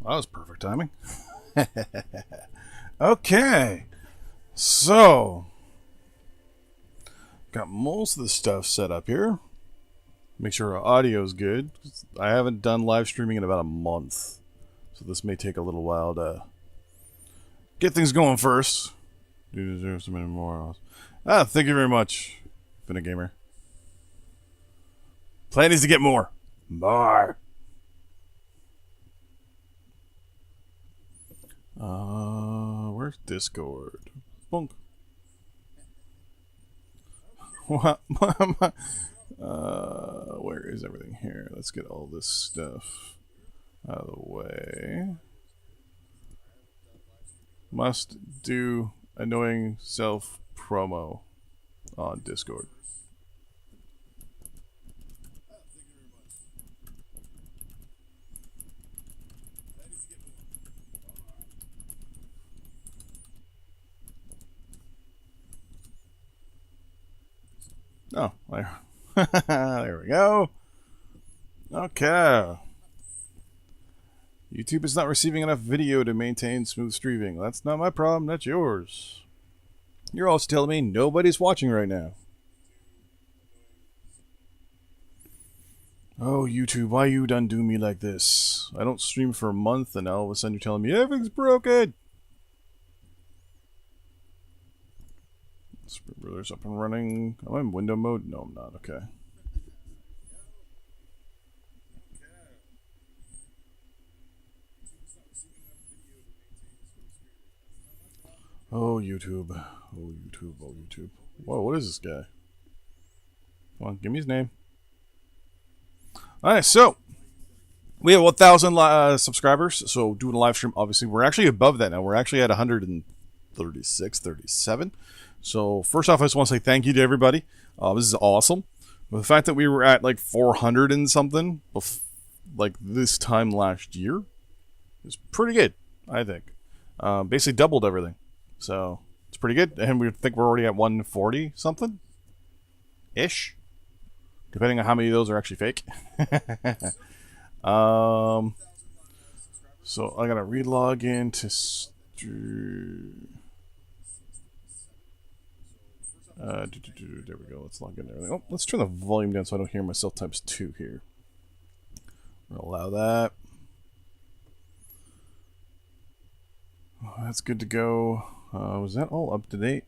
That was perfect timing. Okay, so got most of the stuff set up here. Make sure our audio's good. I haven't done live streaming in about a month, so this may take a little while to get things going first. Do deserve so many more. Thank you very much, Been a Gamer. Plan is to get more. More. Where's Discord? Bunk. What? Where is everything here? Let's get all this stuff out of the way. Must do annoying self promo on Discord. Oh, there. There we go. Okay. YouTube is not receiving enough video to maintain smooth streaming. That's not my problem, that's yours. You're also telling me nobody's watching right now. Oh, YouTube, why you done do me like this? I don't stream for a month and now all of a sudden you're telling me everything's broken. Scribbler's up and running. Am I in window mode? No, I'm not. Okay. Oh, YouTube. Oh, YouTube. Oh, YouTube. Whoa, what is this guy? Come on, give me his name. Alright, so we have 1,000 subscribers. So doing a live stream, obviously, we're actually above that now. We're actually at 136, 37. So first off, I just want to say thank you to everybody. This is awesome. But the fact that we were at like 400 and something, like this time last year, is pretty good, I think. Basically doubled everything. So it's pretty good. And we think we're already at 140 something ish, depending on how many of those are actually fake. So I gotta relog into there we go. Let's log in there. Oh, let's turn the volume down so I don't hear myself times 2 here. We'll allow that. Oh, that's good to go. Was that all up to date?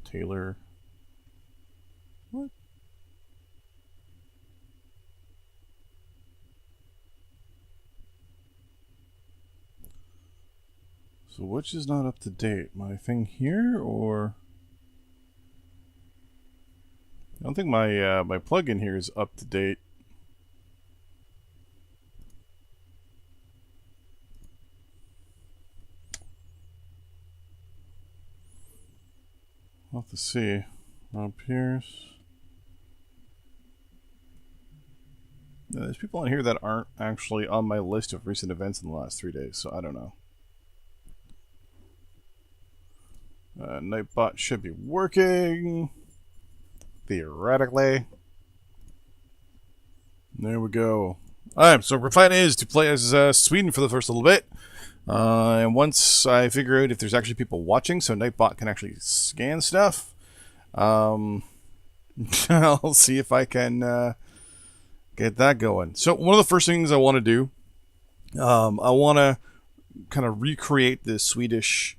Taylor. What? So which is not up to date? My thing here or... I don't think my my plugin here is up to date. I'll have to see. Rob Pierce. Now, there's people on here that aren't actually on my list of recent events in the last 3 days, so I don't know. Nightbot should be working. Theoretically. There we go. Alright, so our plan is to play as Sweden for the first little bit. And once I figure out if there's actually people watching, so Nightbot can actually scan stuff, I'll see if I can get that going. So one of the first things I want to do, I want to kind of recreate the Swedish,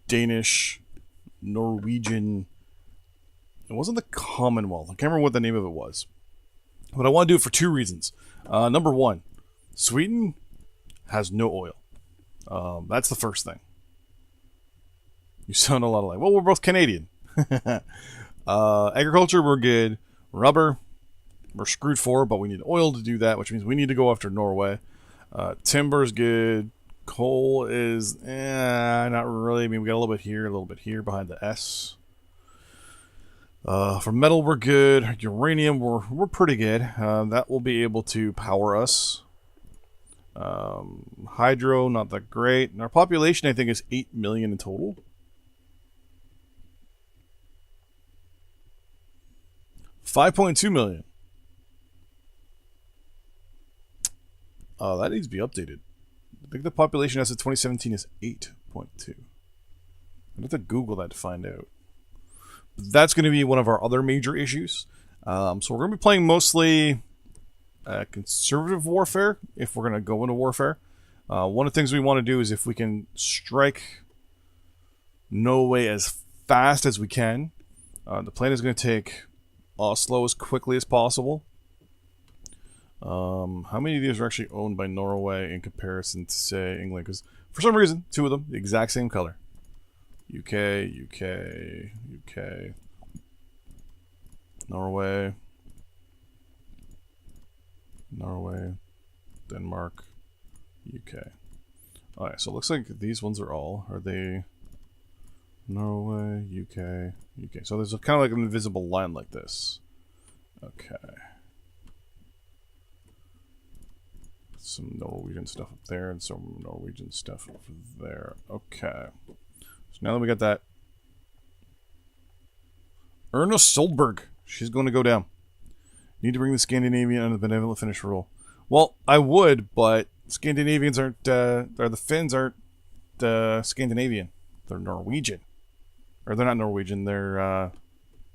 Danish, Norwegian... It wasn't the Commonwealth. I can't remember what the name of it was. But I want to do it for 2 reasons. Number 1, Sweden has no oil. That's the first thing. You sound a lot like, well, we're both Canadian. Agriculture, we're good. Rubber, we're screwed for, but we need oil to do that, which means we need to go after Norway. Timber's good. Coal is, not really. I mean, we got a little bit here behind the S. For metal, we're good. Uranium, we're pretty good. That will be able to power us. Hydro, not that great. And our population, I think, is 8 million in total. $5.2 million. That needs to be updated. I think the population as of 2017 is 8.2. I'd have to Google that to find out. But that's going to be one of our other major issues. So we're going to be playing mostly conservative warfare if we're going to go into warfare. One of the things we want to do is if we can strike Norway as fast as we can. The plan is going to take Oslo as quickly as possible. How many of these are actually owned by Norway in comparison to, say, England? Because for some reason, two of them, the exact same color. UK, Norway, Denmark, UK. Alright, so it looks like these ones are all. Are they Norway, UK? So there's kind of like an invisible line like this. Okay. Some Norwegian stuff up there and some Norwegian stuff over there. Okay. So now that we got that. Erna Solberg. She's going to go down. Need to bring the Scandinavian under the benevolent Finnish rule. Well, I would, but Scandinavians aren't, or the Finns aren't Scandinavian. They're Norwegian. Or they're not Norwegian, they're,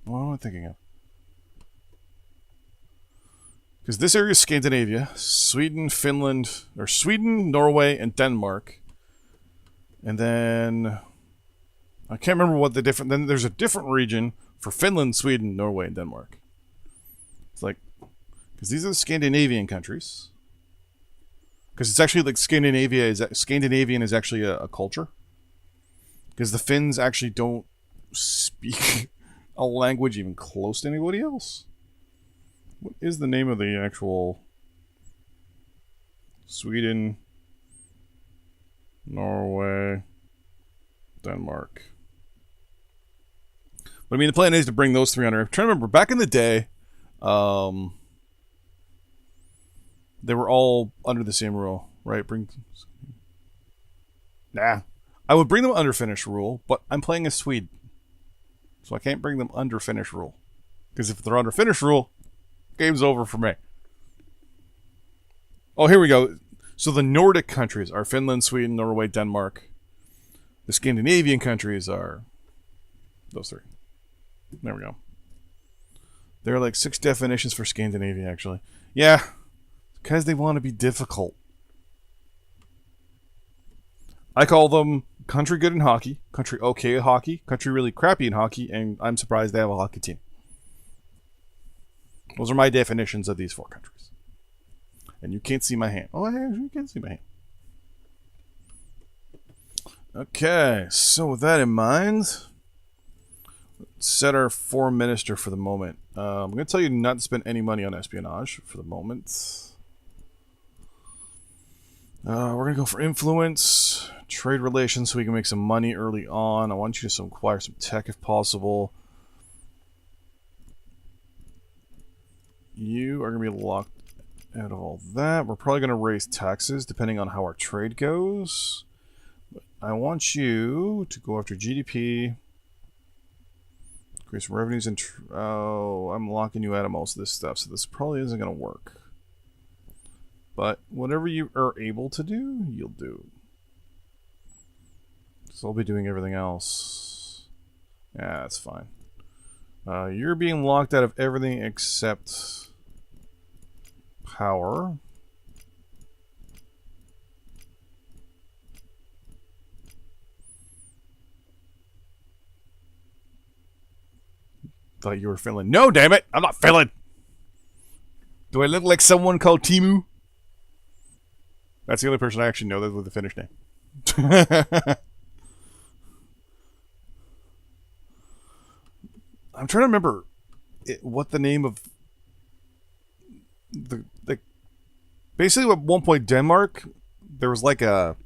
what am I thinking of? Because this area is Scandinavia, Sweden, Finland, or Sweden, Norway, and Denmark. And then, I can't remember what the different, then there's a different region for Finland, Sweden, Norway, and Denmark. It's like, because these are the Scandinavian countries. Because it's actually like Scandinavian is actually a culture. Because the Finns actually don't speak a language even close to anybody else. What is the name of the actual Sweden, Norway, Denmark? But I mean, the plan is to bring those three under. I'm trying to remember, back in the day, they were all under the same rule, right? Nah. I would bring them under Finnish rule, but I'm playing as Swede. So I can't bring them under Finnish rule. Because if they're under Finnish rule, game's over for me. Oh, here we go. So the Nordic countries are Finland, Sweden, Norway, Denmark. The Scandinavian countries are those three. There we go. There are like 6 definitions for Scandinavia, actually. Yeah, because they want to be difficult. I call them country good in hockey, country okay at hockey, country really crappy in hockey, and I'm surprised they have a hockey team. Those are my definitions of these 4 countries. And you can't see my hand. Oh, you can see my hand. Okay, so with that in mind, let's set our foreign minister for the moment. I'm going to tell you not to spend any money on espionage for the moment. We're going to go for influence, trade relations so we can make some money early on. I want you to acquire some tech if possible. You are going to be locked out of all that. We're probably going to raise taxes depending on how our trade goes. But I want you to go after GDP. Increase revenues and... oh, I'm locking you out of most of this stuff, so this probably isn't going to work. But whatever you are able to do, you'll do. So I'll be doing everything else. Yeah, that's fine. You're being locked out of everything except power. Thought you were Finland. No, damn it! I'm not Finland! Do I look like someone called Timu? That's the only person I actually know that with a Finnish name. I'm trying to remember what the name of the basically at one point Denmark there was like some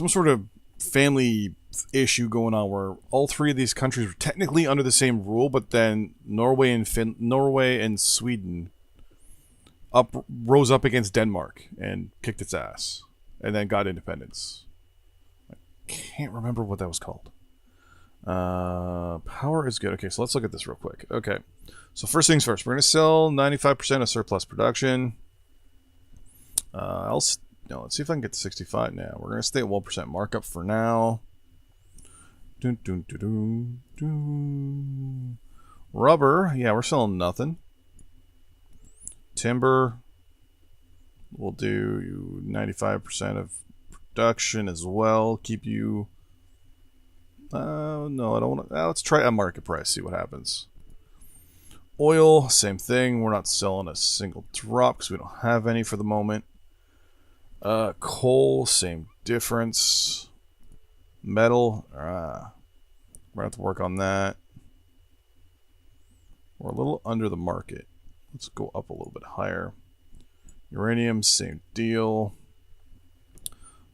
sort of family issue going on where all 3 of these countries were technically under the same rule, but then Norway and Sweden rose up against Denmark and kicked its ass and then got independence. I can't remember what that was called. Power is good. Okay, so let's look at this real quick. Okay, so first things first, we're going to sell 95% of surplus production. No, let's see if I can get to 65 now. We're going to stay at 1% markup for now. Dun, dun, dun, dun, dun. Rubber, yeah, we're selling nothing. Timber, we'll do 95% of production as well. Keep you... no, I don't want to... let's try a market price, see what happens. Oil, same thing. We're not selling a single drop because we don't have any for the moment. Coal, same difference. Metal, we're going to have to work on that. We're a little under the market. Let's go up a little bit higher. Uranium, same deal.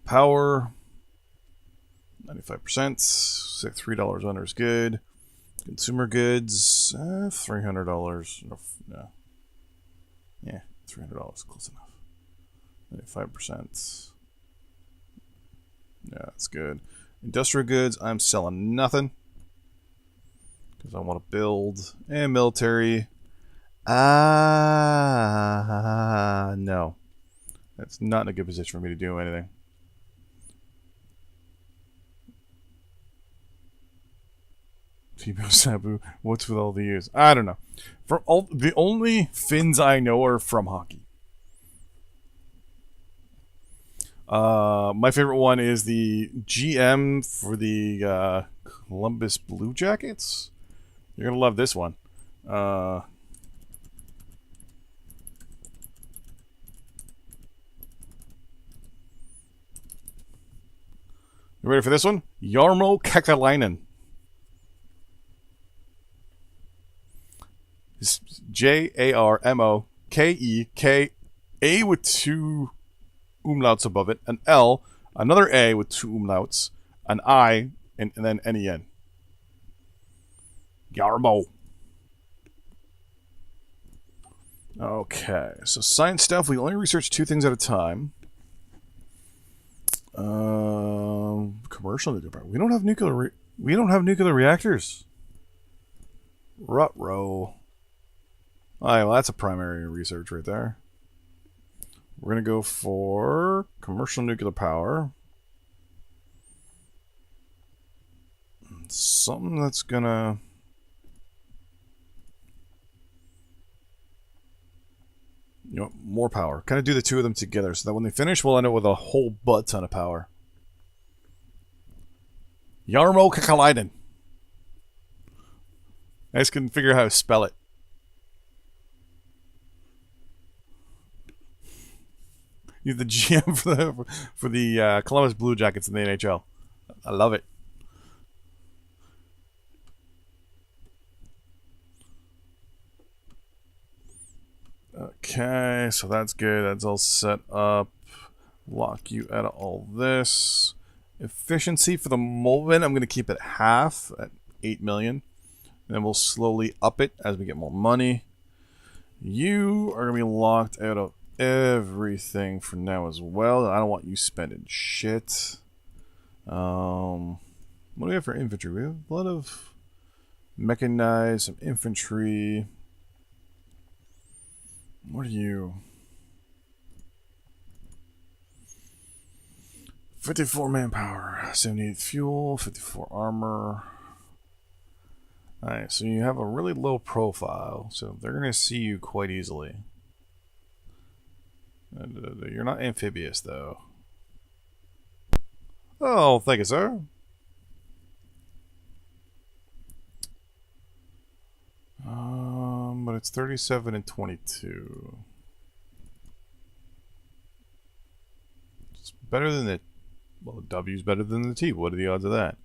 Power, 95%. Say $3 under is good. Consumer goods, $300. No. Yeah, $300, close enough. 95%. Yeah, that's good. Industrial goods, I'm selling nothing. Because I want to build. And military. No. That's not in a good position for me to do anything. Female Sabu, what's with all the U's? I don't know. The only Finns I know are from hockey. My favorite one is the GM for the Columbus Blue Jackets. You're gonna love this one. You ready for this one? Jarmo Kekalainen. It's Jarmokeka, with 2 umlauts above it, an L, another A with 2 umlauts, an I, and then NEN. Jarmo. Okay, so science stuff, we only research 2 things at a time. Commercial nuclear power. We don't have nuclear reactors. Ruh-roh. Alright, well that's a primary research right there. We're going to go for commercial nuclear power. Something that's going to... more power. Kind of do the 2 of them together so that when they finish, we'll end up with a whole butt ton of power. Jarmo Kekalainen. I just couldn't figure out how to spell it. You're the GM for the Columbus Blue Jackets in the NHL. I love it. Okay, so that's good. That's all set up. Lock you out of all this. Efficiency for the moment, I'm going to keep it half at 8 million. And then we'll slowly up it as we get more money. You are going to be locked out of everything for now as well. I don't want you spending shit. What do we have for infantry? We have a lot of mechanized, some infantry. What are you? 54 manpower, 78 fuel, 54 armor. Alright, so you have a really low profile, so they're going to see you quite easily. You're not amphibious, though. Oh, thank you, sir. But it's 37 and 22. It's better than the... Well, the W's better than the T. What are the odds of that?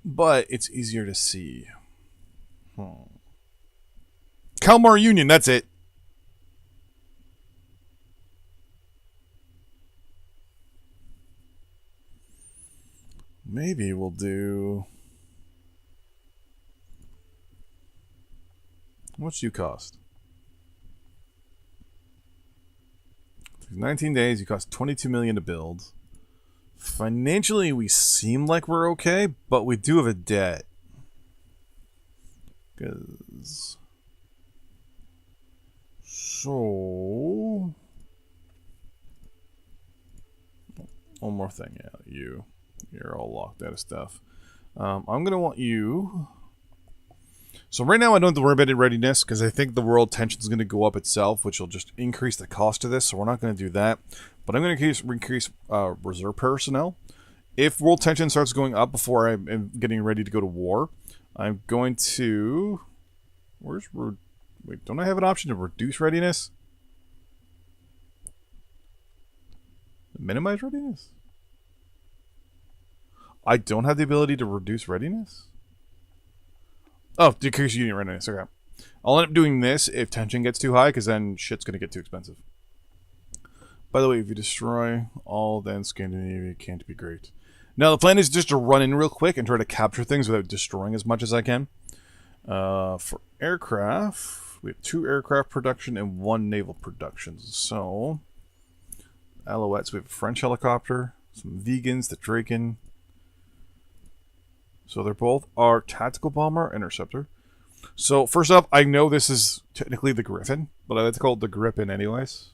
But it's easier to see. Kalmar Union, that's it. Maybe we'll do... How much do you cost? 19 days, you cost 22 million to build. Financially, we seem like we're okay, but we do have a debt. So... one more thing. Yeah, you're all locked out of stuff. I'm gonna want you. So right now I don't have to worry about readiness because I think the world tension is going to go up itself, which will just increase the cost of this. So we're not going to do that. But I'm going to increase reserve personnel. If world tension starts going up before I'm getting ready to go to war, I'm going to... Wait, don't I have an option to reduce readiness? Minimize readiness? I don't have the ability to reduce readiness? Oh, decrease unit readiness. Okay. I'll end up doing this if tension gets too high, because then shit's going to get too expensive. By the way, if you destroy all, then Scandinavia can't be great. Now, the plan is just to run in real quick and try to capture things without destroying as much as I can. For aircraft, we have 2 aircraft production and 1 naval production. So, Alouettes, we have a French helicopter, some Vegans, the Draken. So they're both our tactical bomber interceptor. So first up, I know this is technically the Griffin, but I like to call it the Grippin anyways.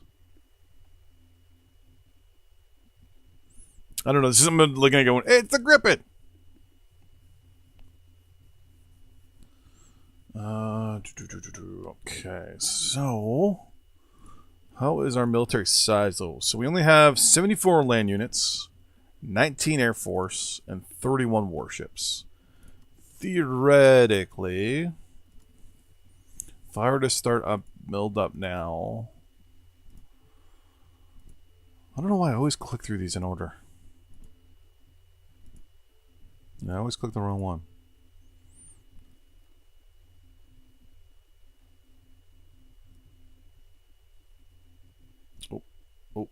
I don't know. This is someone looking at it going, it's the Grippin. Okay, so how is our military size though? So we only have 74 land units, 19 Air Force, and 31 warships. Theoretically, if I were to start build up now, I don't know why I always click through these in order. I always click the wrong one. Oh.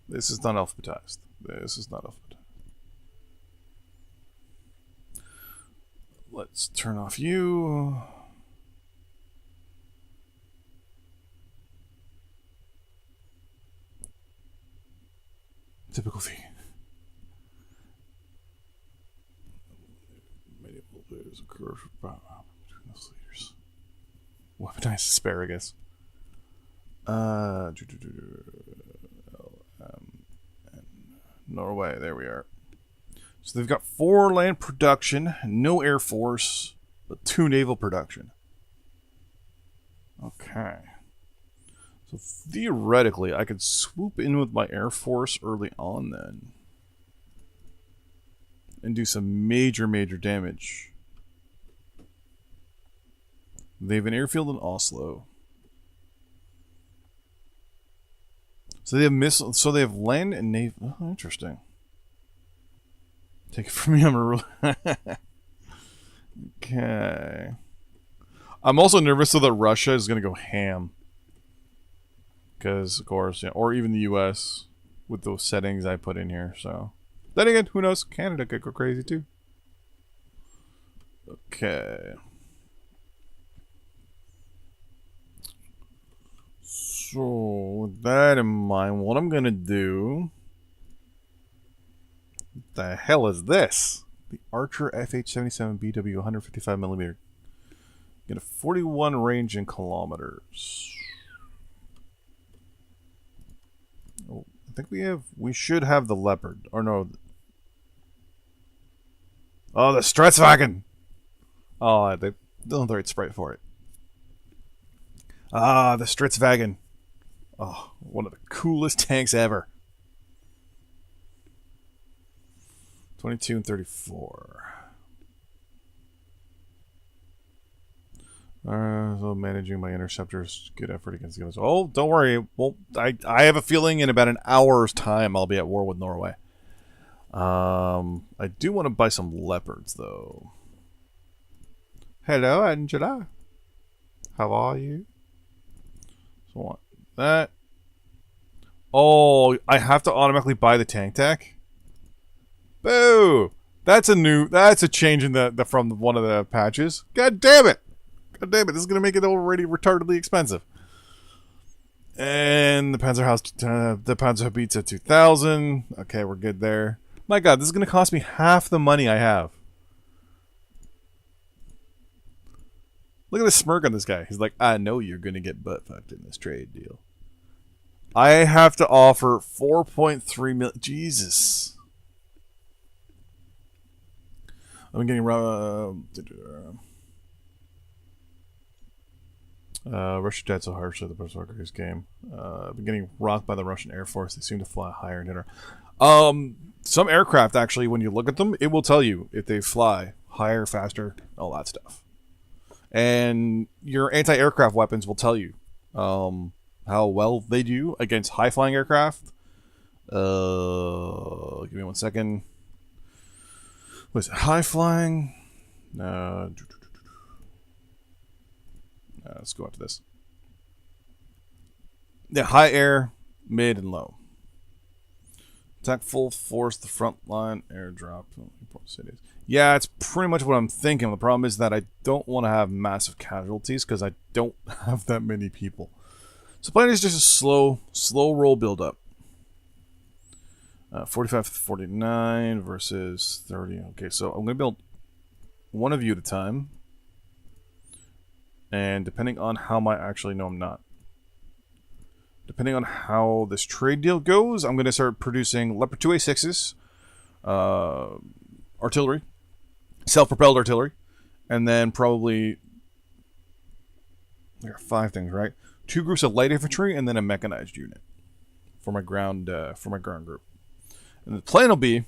This is not alphabetized. Let's turn off you. Typical thing. Medieval players of course between those leaders. Weaponized asparagus. Norway, there we are. So they've got 4 land production, no air force, but 2 naval production. Okay. So theoretically, I could swoop in with my air force early on then. And do some major damage. They have an airfield in Oslo. So they have missiles. So they have land and navy. Oh, interesting. Take it from me, I'm a ruler. Okay. I'm also nervous though that Russia is going to go ham. Because, of course, yeah, or even the US with those settings I put in here. So, then again, who knows? Canada could go crazy too. Okay. So, with that in mind, what I'm going to do... What the hell is this? The Archer FH-77BW 155mm. Get a 41 range in kilometers. Oh, I think we should have the Leopard. Or no. Oh, the Stretswagen! Oh, they don't have the right sprite for it. Ah, the Stretswagen. Oh, one of the coolest tanks ever. 22 and 34. So managing my interceptors, good effort against the others. Oh, don't worry. Well, I have a feeling in about an hour's time I'll be at war with Norway. I do want to buy some leopards though. Hello, Angela. How are you? So I want that. Oh, I have to automatically buy the tank tech. Boo! That's a change in the from one of the patches. God damn it! God damn it! This is gonna make it already retardedly expensive. And the Panzerhaubitze 2000. Okay, we're good there. My God, this is gonna cost me half the money I have. Look at the smirk on this guy. He's like, I know you're gonna get butt fucked in this trade deal. I have to offer 4.3 million. Jesus. I'm getting Russia died so harshly the post-war game. I've been getting rocked by the Russian Air Force. They seem to fly higher in dinner. Some aircraft, actually, when you look at them, it will tell you if they fly higher, faster, all that stuff. And your anti-aircraft weapons will tell you how well they do against high-flying aircraft. Give me 1 second. What is it? High-flying? Let's go up to this. Yeah, high air, mid, and low. Attack full force, the front line, airdrop. Cities. Yeah, it's pretty much what I'm thinking. The problem is that I don't want to have massive casualties because I don't have that many people. So plan is just a slow roll build up. 45 to 49 versus 30. Okay, so I'm going to build one of you at a time. And depending on how my... Actually, no, I'm not. Depending on how this trade deal goes, I'm going to start producing Leopard 2A6s, artillery, self-propelled artillery, and then probably... There are 5 things, right? 2 groups of light infantry, and then a mechanized unit for my ground group. And the plan will be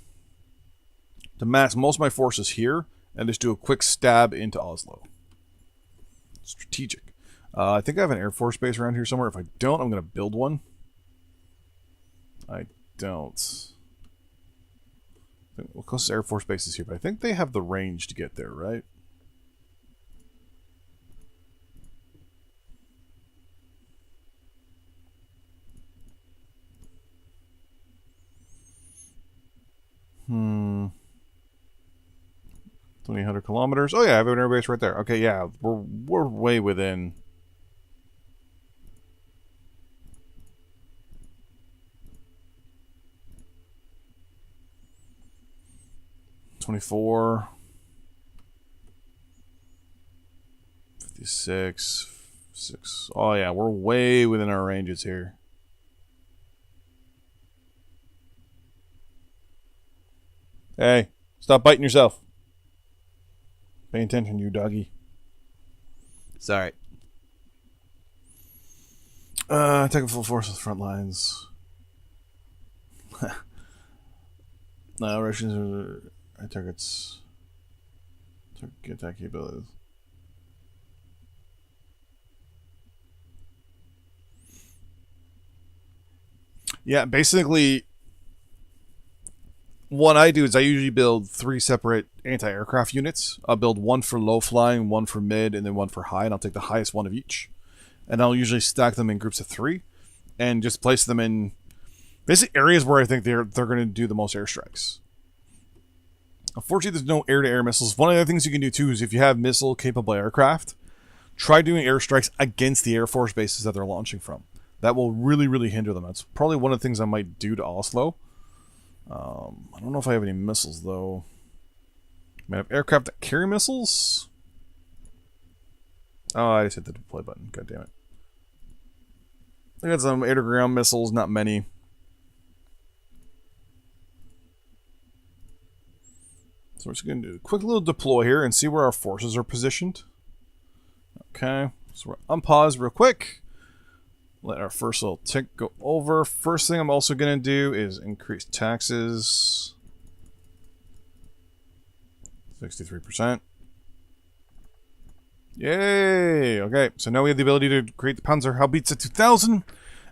to mass most of my forces here and just do a quick stab into Oslo. Strategic. I think I have an Air Force base around here somewhere. If I don't, I'm going to build one. I don't. Well, closest Air Force base is here, but I think they have the range to get there, right? Hmm. 2,800 kilometers. Oh yeah, I have an air base right there. Okay, yeah, we're way within. $24, 56, 6. Oh yeah, we're way within our ranges here. Hey, stop biting yourself. Pay attention, you doggy. Sorry. Take a full force of the front lines. No, Russians are targets. Target attack capabilities. Yeah, basically, what I do is I usually build 3 separate anti-aircraft units. I'll build one for low flying, one for mid, and then one for high, and I'll take the highest one of each. And I'll usually stack them in groups of 3 and just place them in basic areas where I think they're going to do the most airstrikes. Unfortunately, there's no air-to-air missiles. One of the things you can do too is if you have missile-capable aircraft, try doing airstrikes against the Air Force bases that they're launching from. That will really, really hinder them. That's probably one of the things I might do to Oslo. I don't know if I have any missiles, though. I have aircraft that carry missiles. Oh, I just hit the deploy button. God damn it. I got some air-to-ground missiles, not many. So we're just going to do a quick little deploy here and see where our forces are positioned. Okay, so we're unpause real quick. Let our first little tick go over. First thing I'm also going to do is increase taxes. 63%. Yay! Okay, so now we have the ability to create the Panzerhaubitze 2000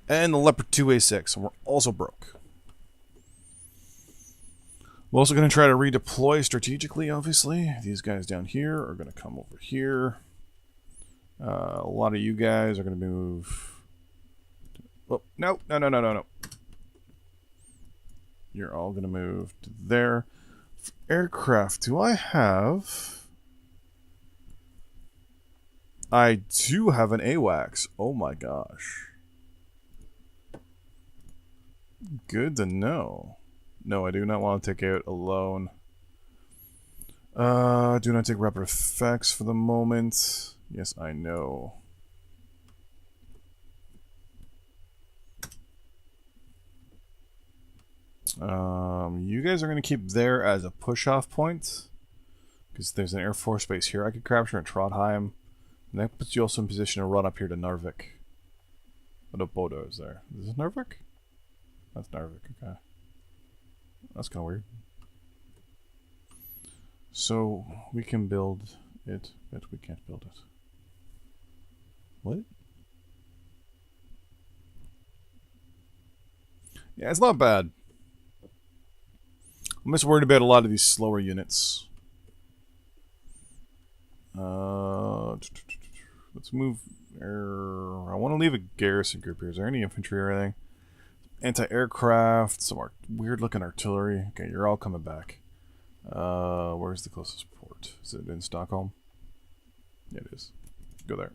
and the Leopard 2A6, and we're also broke. We're also going to try to redeploy strategically, obviously. These guys down here are going to come over here. A lot of you guys are going to move... Oh, no. You're all going to move to there. For aircraft, do I have... I do have an AWACS. Oh my gosh. Good to know. No, I do not want to take out alone. Do not take rapid effects for the moment. Yes, I know. You guys are going to keep there as a push-off point. Because there's an Air Force base here I could capture in Trondheim. And that puts you also in position to run up here to Narvik. What a Bodo is there. Is this Narvik? That's Narvik, okay. That's kind of weird. So, we can build it, but we can't build it. What? Yeah, it's not bad. I'm just worried about a lot of these slower units. Let's move. I want to leave a garrison group here. Is there any infantry or anything? Anti-aircraft, some weird-looking artillery. Okay, you're all coming back. Where's the closest port? Is it in Stockholm? Yeah, it is. Go there.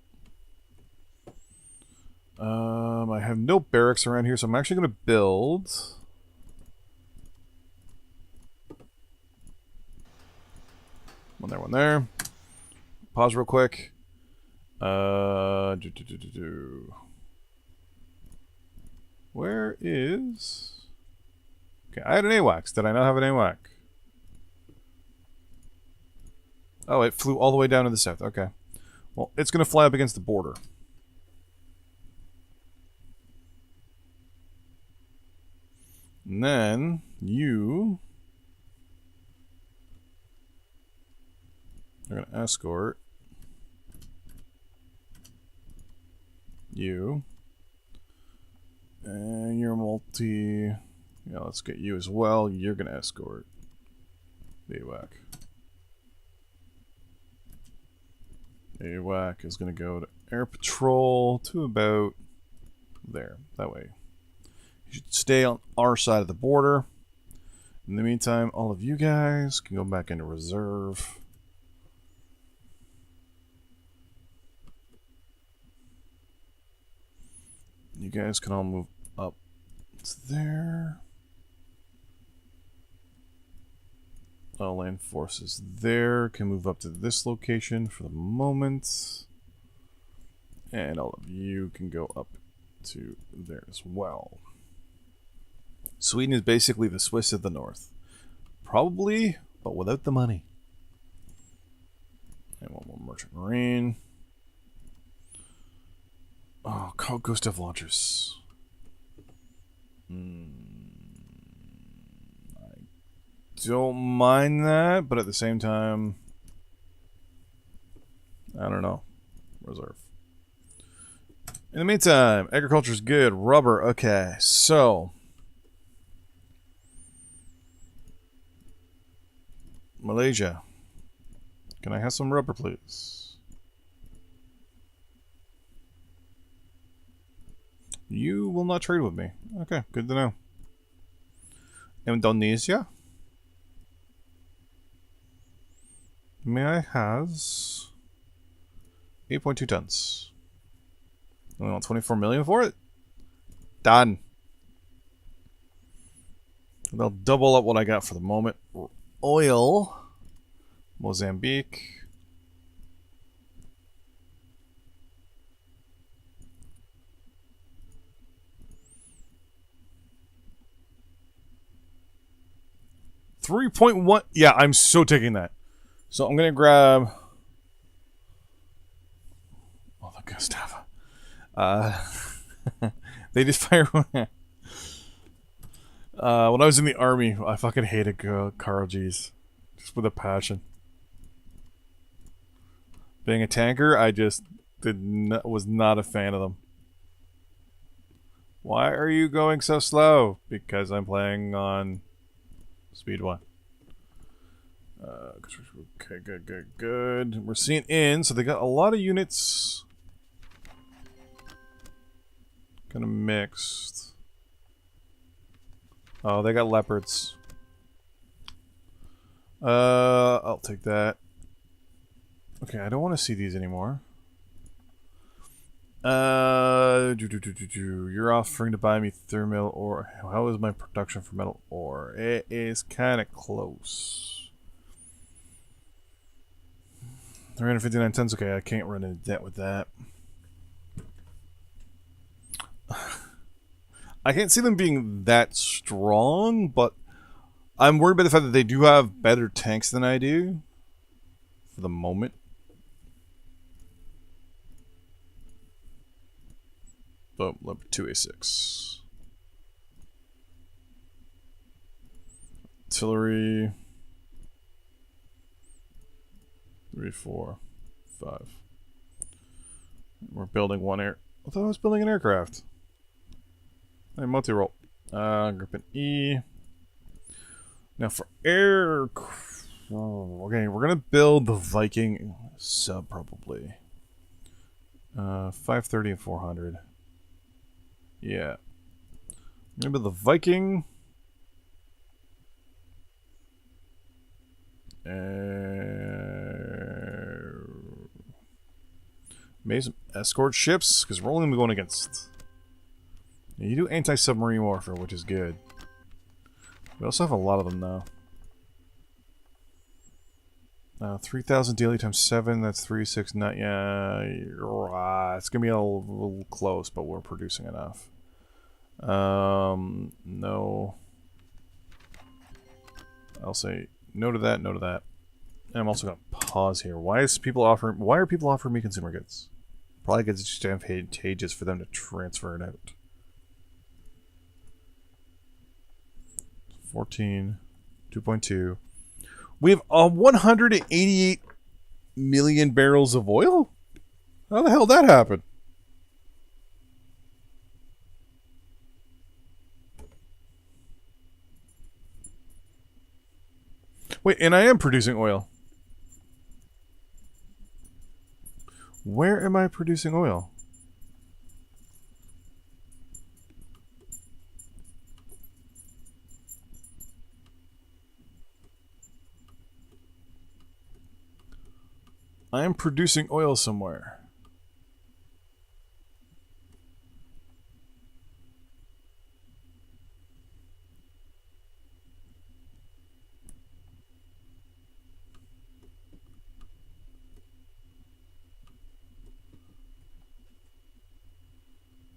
I have no barracks around here, so I'm actually going to build. One there. Pause real quick. Where is... Okay, I had an AWACS. Did I not have an AWAC? Oh, it flew all the way down to the south. Okay. Well, it's going to fly up against the border. And then you are going to escort you. And you're multi... Yeah, let's get you as well. You're going to escort the AWAC. AWAC is going to go to air patrol to about there. That way. You should stay on our side of the border. In the meantime, all of you guys can go back into reserve. You guys can all move up to there. All land forces there can move up to this location for the moment. And all of you can go up to there as well. Sweden is basically the Swiss of the North. Probably, but without the money. And one more merchant marine. Oh, call Gustav launchers. I don't mind that, but at the same time, I don't know. Reserve. In the meantime, agriculture is good. Rubber, okay. So, Malaysia. Can I have some rubber, please? You will not trade with me. Okay, good to know. Indonesia? May I has 8.2 tons. I want 24 million for it? Done. They'll double up what I got for the moment. Oil. Mozambique. $3.1. Yeah, I'm so taking that. So I'm gonna grab. Oh, the Gustav. They just fire. When I was in the army, I fucking hated Carl G's, just with a passion. Being a tanker, I just was not a fan of them. Why are you going so slow? Because I'm playing on speed 1. Okay, good. We're seeing in, so they got a lot of units. Kind of mixed. Oh, they got leopards. I'll take that. Okay, I don't want to see these anymore. You're offering to buy me thermal ore. How is my production for metal ore? It is kind of close. 359 tons. Okay, I can't run into debt with that. I can't see them being that strong, but I'm worried by the fact that they do have better tanks than I do for the moment. Boom, level 2A6. Artillery. 3, 4, 5. We're building one air. I thought I was building an aircraft. Hey, multi-roll. Group an E. Now for air. Oh, okay, we're gonna build the Viking sub probably. 530 and 400. Yeah. I'm gonna build the Viking. Maybe some escort ships, because we're only going to be going against. Yeah, you do anti-submarine warfare, which is good. We also have a lot of them now. 3,000 daily times 7, that's 369. Yeah, it's going to be a little close, but we're producing enough. No. I'll say no to that, no to that. And I'm also going to pause here. Why are people offering me consumer goods? Probably because it's just advantageous for them to transfer it out. 14, 2.2. We have 188 million barrels of oil? How the hell did that happen? Wait, and I am producing oil. Where am I producing oil? I am producing oil somewhere.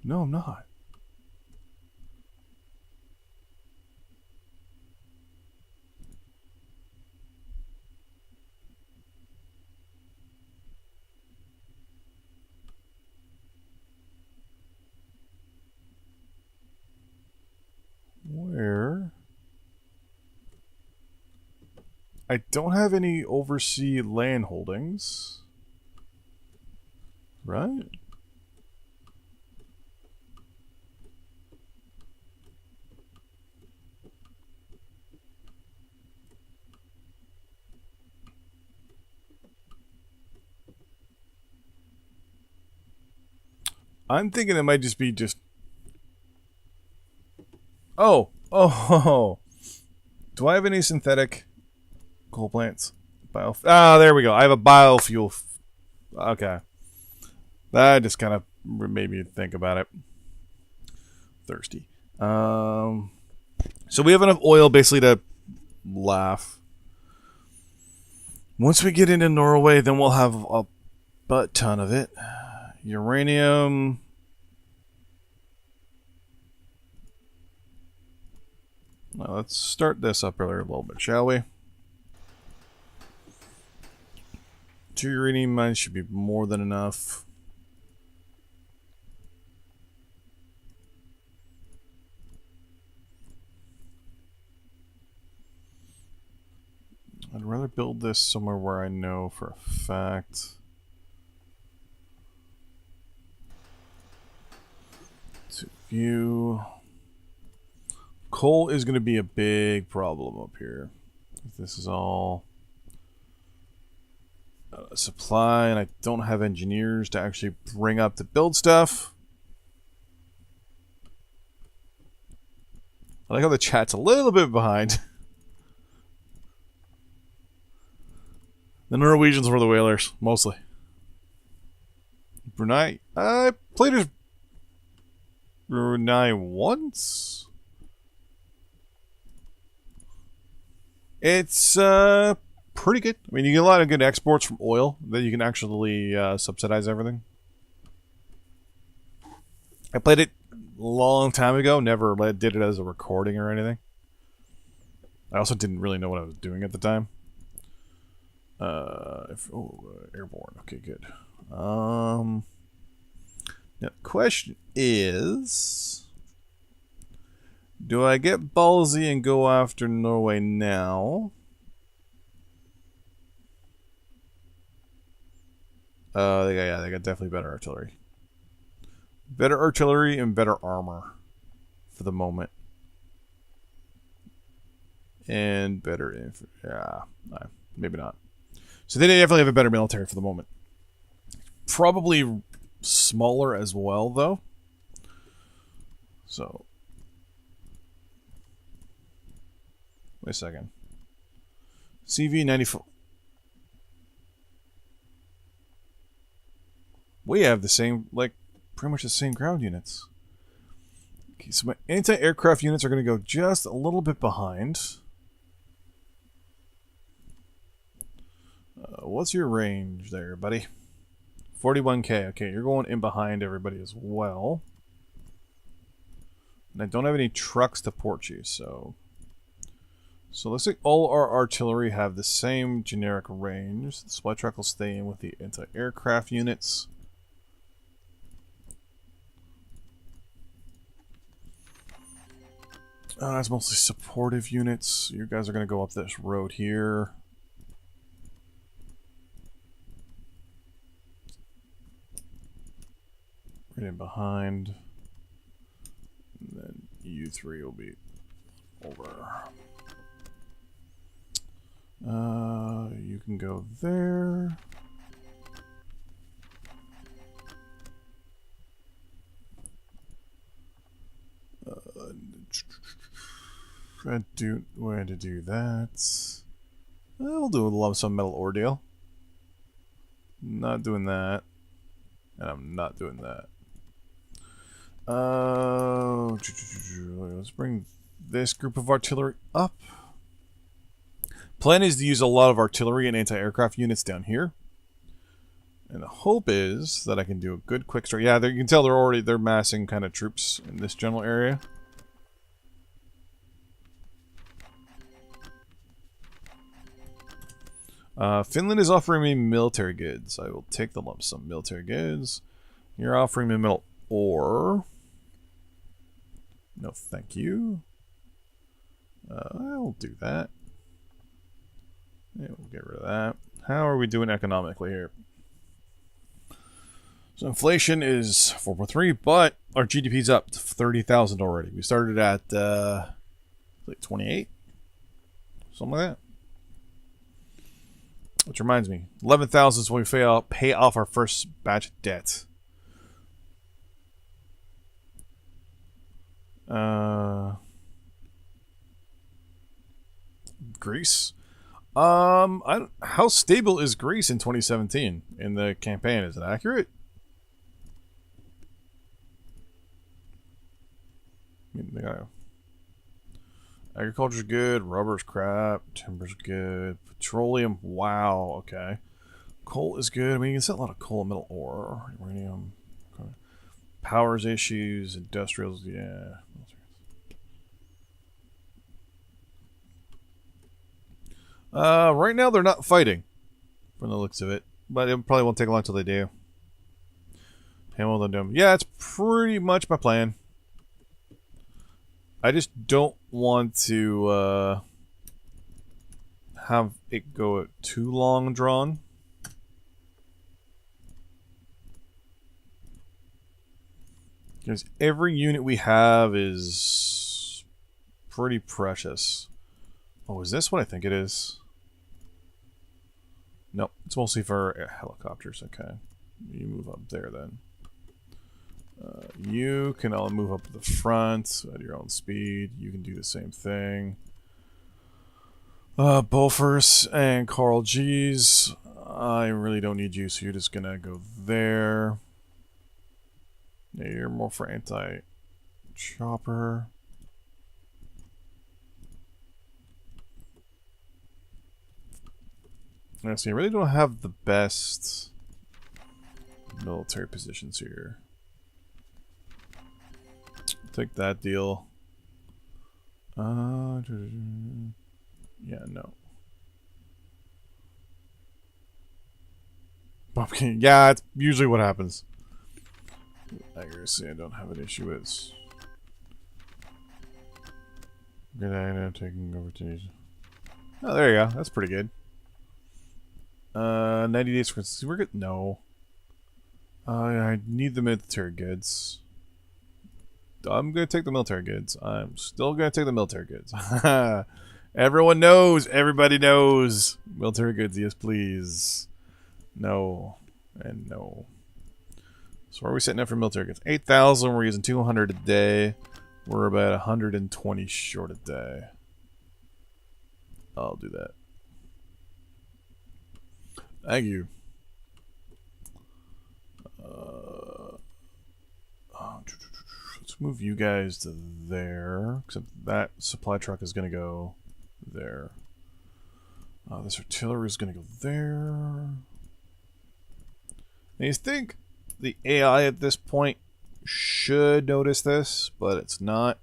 No, I'm not. Where? I don't have any overseas land holdings. Right? I'm thinking it might just be just... Oh! Do I have any synthetic coal plants? There we go. I have a biofuel. Okay. That just kind of made me think about it. Thirsty. So we have enough oil basically to laugh. Once we get into Norway, then we'll have a butt ton of it. Uranium. Now let's start this up earlier a little bit, shall we? 2 uranium mines should be more than enough. I'd rather build this somewhere where I know for a fact. To view. Coal is going to be a big problem up here. This is all supply, and I don't have engineers to actually bring up to build stuff. I like how the chat's a little bit behind. The Norwegians were the whalers, mostly. Brunei. I played as Brunei once. It's pretty good. I mean, you get a lot of good exports from oil that you can actually subsidize everything. I played it long time ago. Never did it as a recording or anything. I also didn't really know what I was doing at the time. Airborne. Okay, good. Now the question is, do I get ballsy and go after Norway now? They got definitely better artillery. Better artillery and better armor for the moment. And better infantry. Yeah, maybe not. So they definitely have a better military for the moment. Probably smaller as well, though. So, wait a second. CV-94. We have the same, like, pretty much the same ground units. Okay, so my anti-aircraft units are going to go just a little bit behind. What's your range there, buddy? 41k. Okay, you're going in behind everybody as well. And I don't have any trucks to port you, so... So looks like all our artillery have the same generic range. The supply truck will stay in with the anti-aircraft units. It's mostly supportive units. You guys are going to go up this road here. Right in behind. And then U3 will be over. You can go there. Where to do that? We'll do a lump sum metal ordeal. Not doing that. And I'm not doing that. Let's bring this group of artillery up. Plan is to use a lot of artillery and anti-aircraft units down here. And the hope is that I can do a good quick strike. Yeah, you can tell they're massing kind of troops in this general area. Finland is offering me military goods. I will take the lump sum military goods. You're offering me metal ore. No, thank you. I'll do that. Yeah, we'll get rid of that. How are we doing economically here? So inflation is 4.3, but our GDP's up to 30,000 already. We started at like 28, something like that. Which reminds me, 11,000 is when we pay off our first batch of debt. Greece. How stable is Greece in 2017 in the campaign? Is it accurate? I mean, they got agriculture's good, rubber's crap, timber's good, petroleum, wow, okay. Coal is good. I mean, you can sell a lot of coal and metal ore, uranium, okay. Powers issues, industrials, yeah. Right now they're not fighting, from the looks of it, but it probably won't take long till they do. Hamilton, yeah, it's pretty much my plan. I just don't want to have it go too long drawn. Because every unit we have is pretty precious. Oh, is this what I think it is? Nope, it's mostly for helicopters. Okay, you move up there then. You can all move up to the front at your own speed. You can do the same thing. Bofors and Carl G's. I really don't need you, so you're just gonna go there. Yeah, you're more for anti-chopper. Yeah, so you really don't have the best military positions here. take that deal. Yeah, no. Pumpkin. Yeah, it's usually what happens. Accuracy, I don't have an issue with. Good idea, taking over Tunisia. Oh, there you go. That's pretty good. 90 days for... We're good. No. I need the military goods. I'm gonna take the military goods. I'm still gonna take the military goods. Everyone knows. Everybody knows. Military goods, yes, please. No. And no. So where are we setting up for military goods? 8,000. We're using 200 a day. We're about 120 short a day. I'll do that. Thank you. Let's move you guys to there. Except that supply truck is going to go there. This artillery is going to go there. And you think the AI at this point should notice this, but it's not.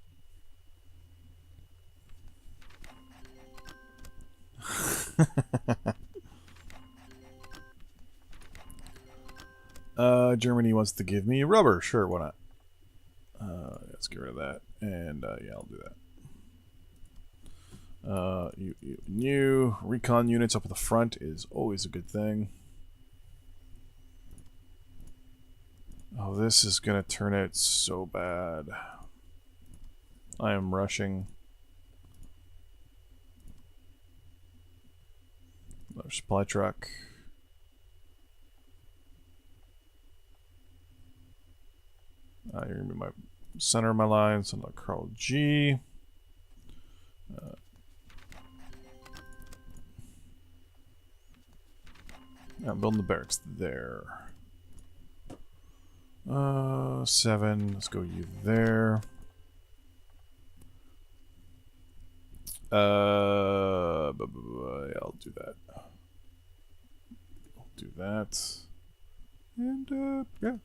Germany wants to give me rubber. Sure, why not? Let's get rid of that. And, yeah, I'll do that. New recon units up at the front is always a good thing. Oh, this is going to turn out so bad. I am rushing. Another supply truck. You're going to be my center of my line, so like Carl G. I'm building the barracks there. 7. Let's go you there. Yeah, I'll do that. I'll do that. And, yeah.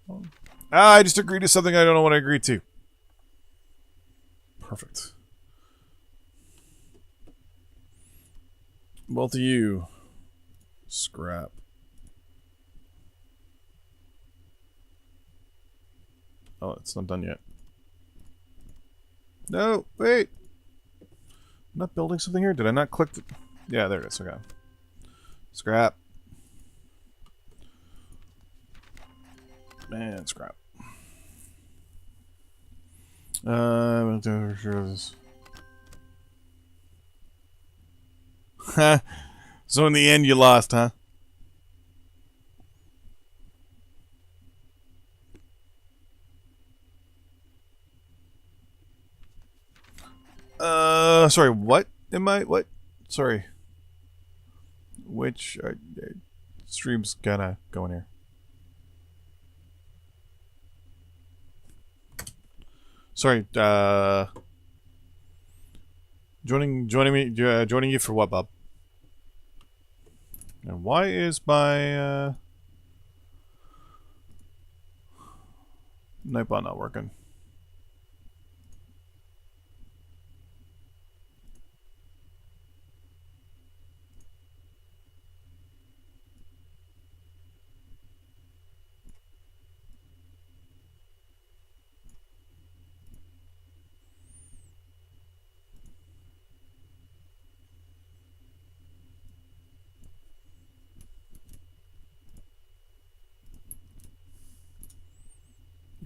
I just agreed to something I don't know what I agreed to. Perfect. Both of you. Scrap. Oh, it's not done yet. No, wait. I'm not building something here. Did I not click the... Yeah, there it is. Okay. Scrap. And scrap. I'm not sure of this. So in the end, you lost, huh? Sorry, what am I? What? Sorry. Which stream's gonna go in here? Sorry, joining you for what, Bob? And why is my Nightbot not working?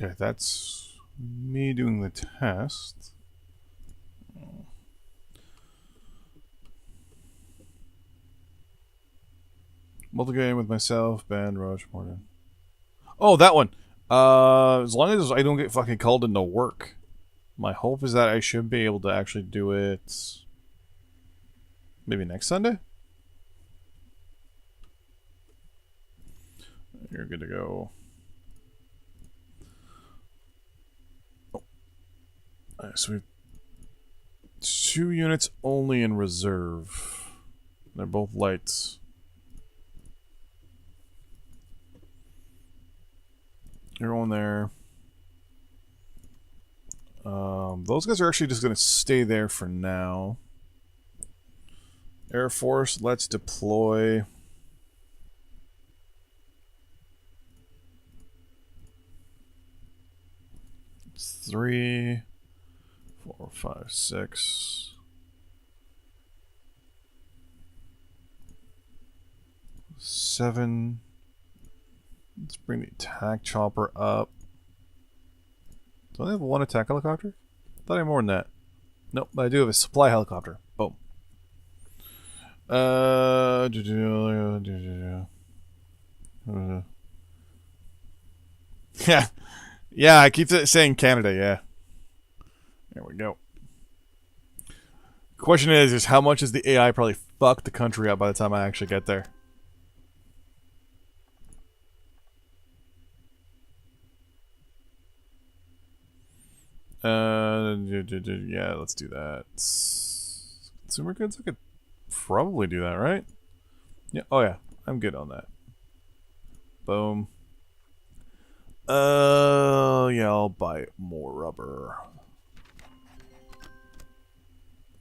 Okay, that's me doing the test. Multi-game with myself, Ben, Roach, Morgan. Oh, that one! As long as I don't get fucking called into work. My hope is that I should be able to actually do it... maybe next Sunday? You're good to go. So we have 2 units only in reserve. They're both lights. You're on there. Those guys are actually just going to stay there for now. Air Force, let's deploy. It's 3, 4, 5, 6. 7. Let's bring the attack chopper up. Do I have one attack helicopter? I thought I had more than that. Nope, but I do have a supply helicopter. Boom. Yeah. Yeah, I keep saying Canada, yeah. There we go. Question is how much is the AI probably fuck the country up by the time I actually get there? Yeah, let's do that. Consumer goods, I could probably do that, right? Yeah, oh yeah, I'm good on that. Boom. Yeah, I'll buy more rubber.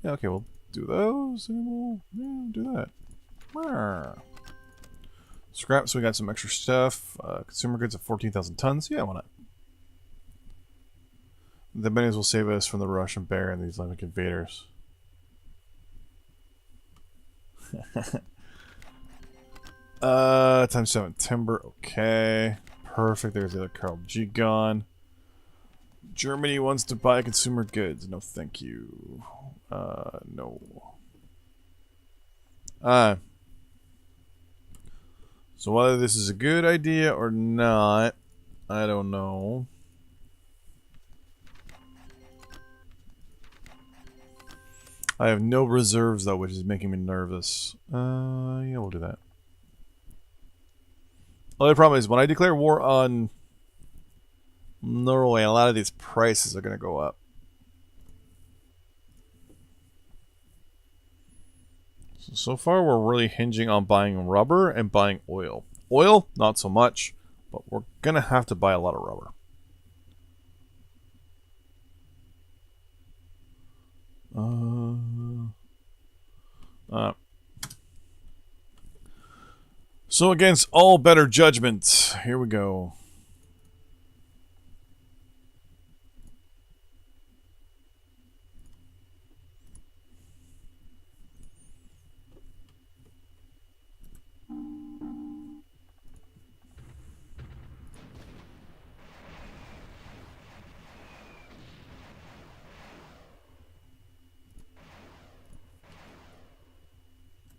Yeah, okay, we'll do those, and we'll do that. Scrap, so we got some extra stuff. Consumer goods at 14,000 tons. Yeah, why not? The minis will save us from the Russian bear and the Islamic invaders. Times 7 timber. Okay. Perfect. There's the other Carl G gone. Germany wants to buy consumer goods. No, thank you. No. So whether this is a good idea or not, I don't know. I have no reserves though, which is making me nervous. Yeah, we'll do that. Only problem is when I declare war on Norway, a lot of these prices are going to go up. So far, we're really hinging on buying rubber and buying oil. Oil, not so much, but we're going to have to buy a lot of rubber. So against all better judgment, here we go.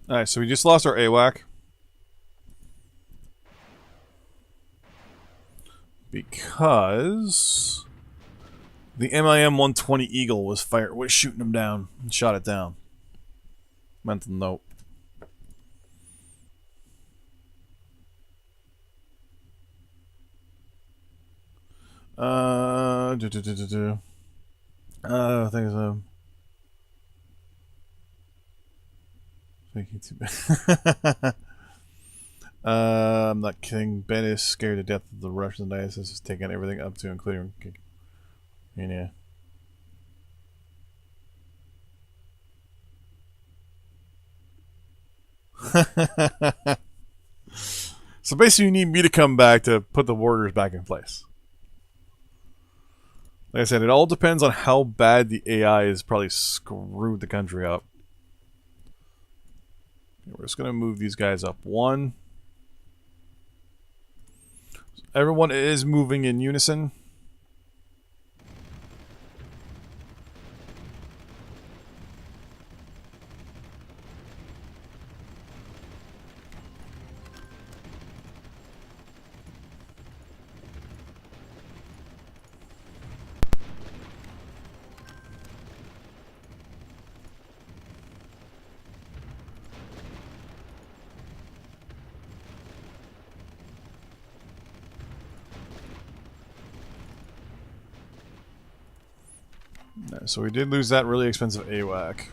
Alright, so we just lost our AWAC. Because the MIM-120 Eagle was shooting him down and shot it down. Mental note. I think so. Thinking too bad. I'm not kidding. Ben is scared to death of the Russian ISS is taking everything up to including. Yeah. So basically, you need me to come back to put the borders back in place. Like I said, it all depends on how bad the AI has probably screwed the country up. Okay, we're just going to move these guys up one. Everyone is moving in unison. So we did lose that really expensive AWAC.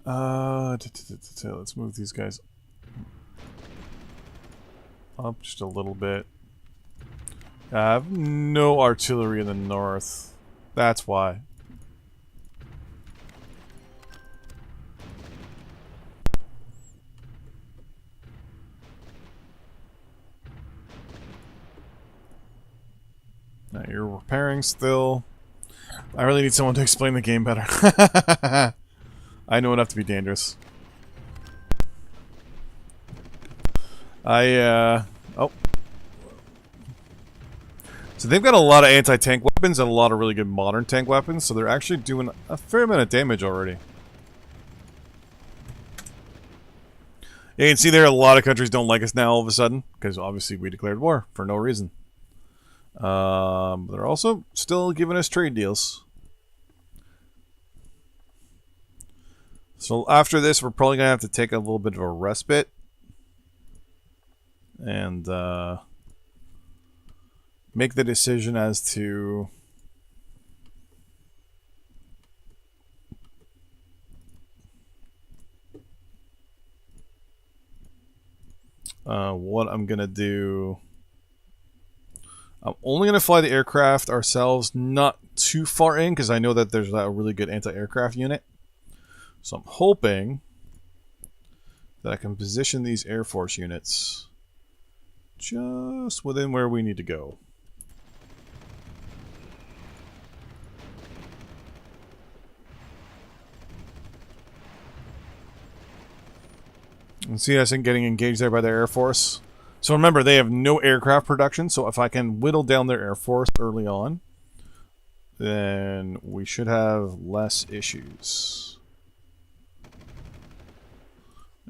Let's move these guys up just a little bit. I have no artillery in the north. That's why. Now you're repairing still. I really need someone to explain the game better. I know enough to be dangerous. Oh. So they've got a lot of anti-tank weapons and a lot of really good modern tank weapons, so they're actually doing a fair amount of damage already. You can see there a lot of countries don't like us now all of a sudden, because obviously we declared war for no reason. But they're also still giving us trade deals. So after this, we're probably going to have to take a little bit of a respite. And make the decision as to what I'm going to do. I'm only going to fly the aircraft ourselves, not too far in, because I know that there's a really good anti-aircraft unit. So I'm hoping that I can position these Air Force units just within where we need to go. And see us getting engaged there by their Air Force. So remember, they have no aircraft production, so if I can whittle down their Air Force early on, then we should have less issues.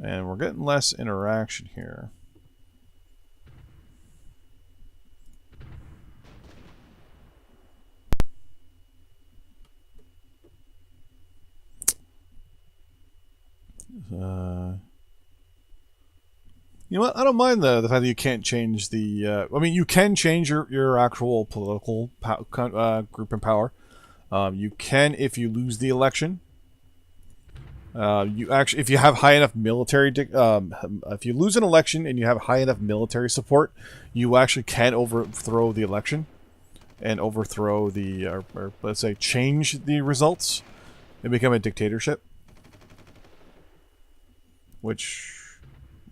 And we're getting less interaction here. You know what? I don't mind the fact that you can't change the. I mean, you can change your actual political group in power. You can if you lose the election. You actually, if you have high enough military, if you lose an election and you have high enough military support, you actually can overthrow the election, and overthrow the, or let's say, change the results, and become a dictatorship, which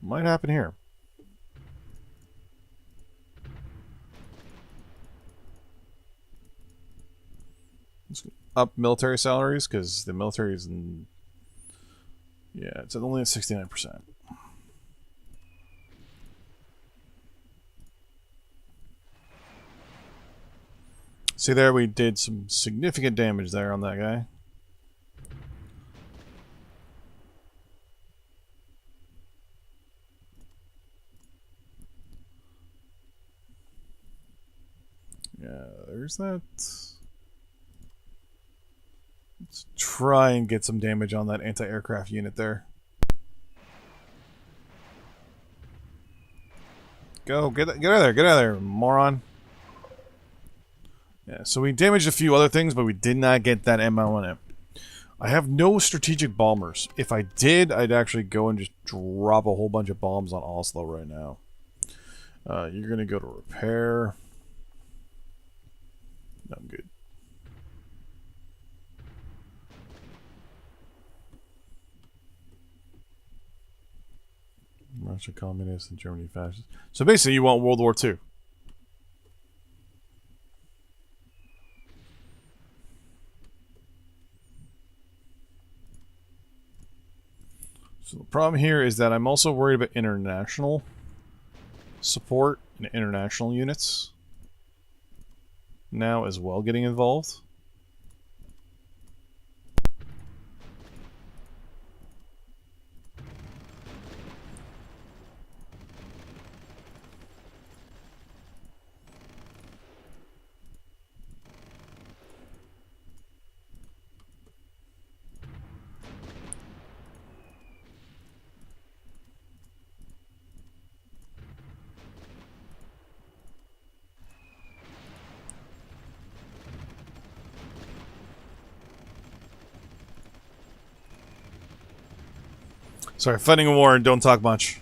might happen here. Let's up military salaries, because the military is in, yeah, it's only at 69%. See there, we did some significant damage there on that guy. Yeah, there's that. Let's try and get some damage on that anti-aircraft unit there. Go, get out of there, get out of there, moron. Yeah, so we damaged a few other things, but we did not get that ammo on it. I have no strategic bombers. If I did, I'd actually go and just drop a whole bunch of bombs on Oslo right now. You're going to go to repair. No, I'm good. Russia communist and Germany fascist. So basically you want World War II. So the problem here is that I'm also worried about international support and international units now as well getting involved. Sorry, fighting a war and don't talk much.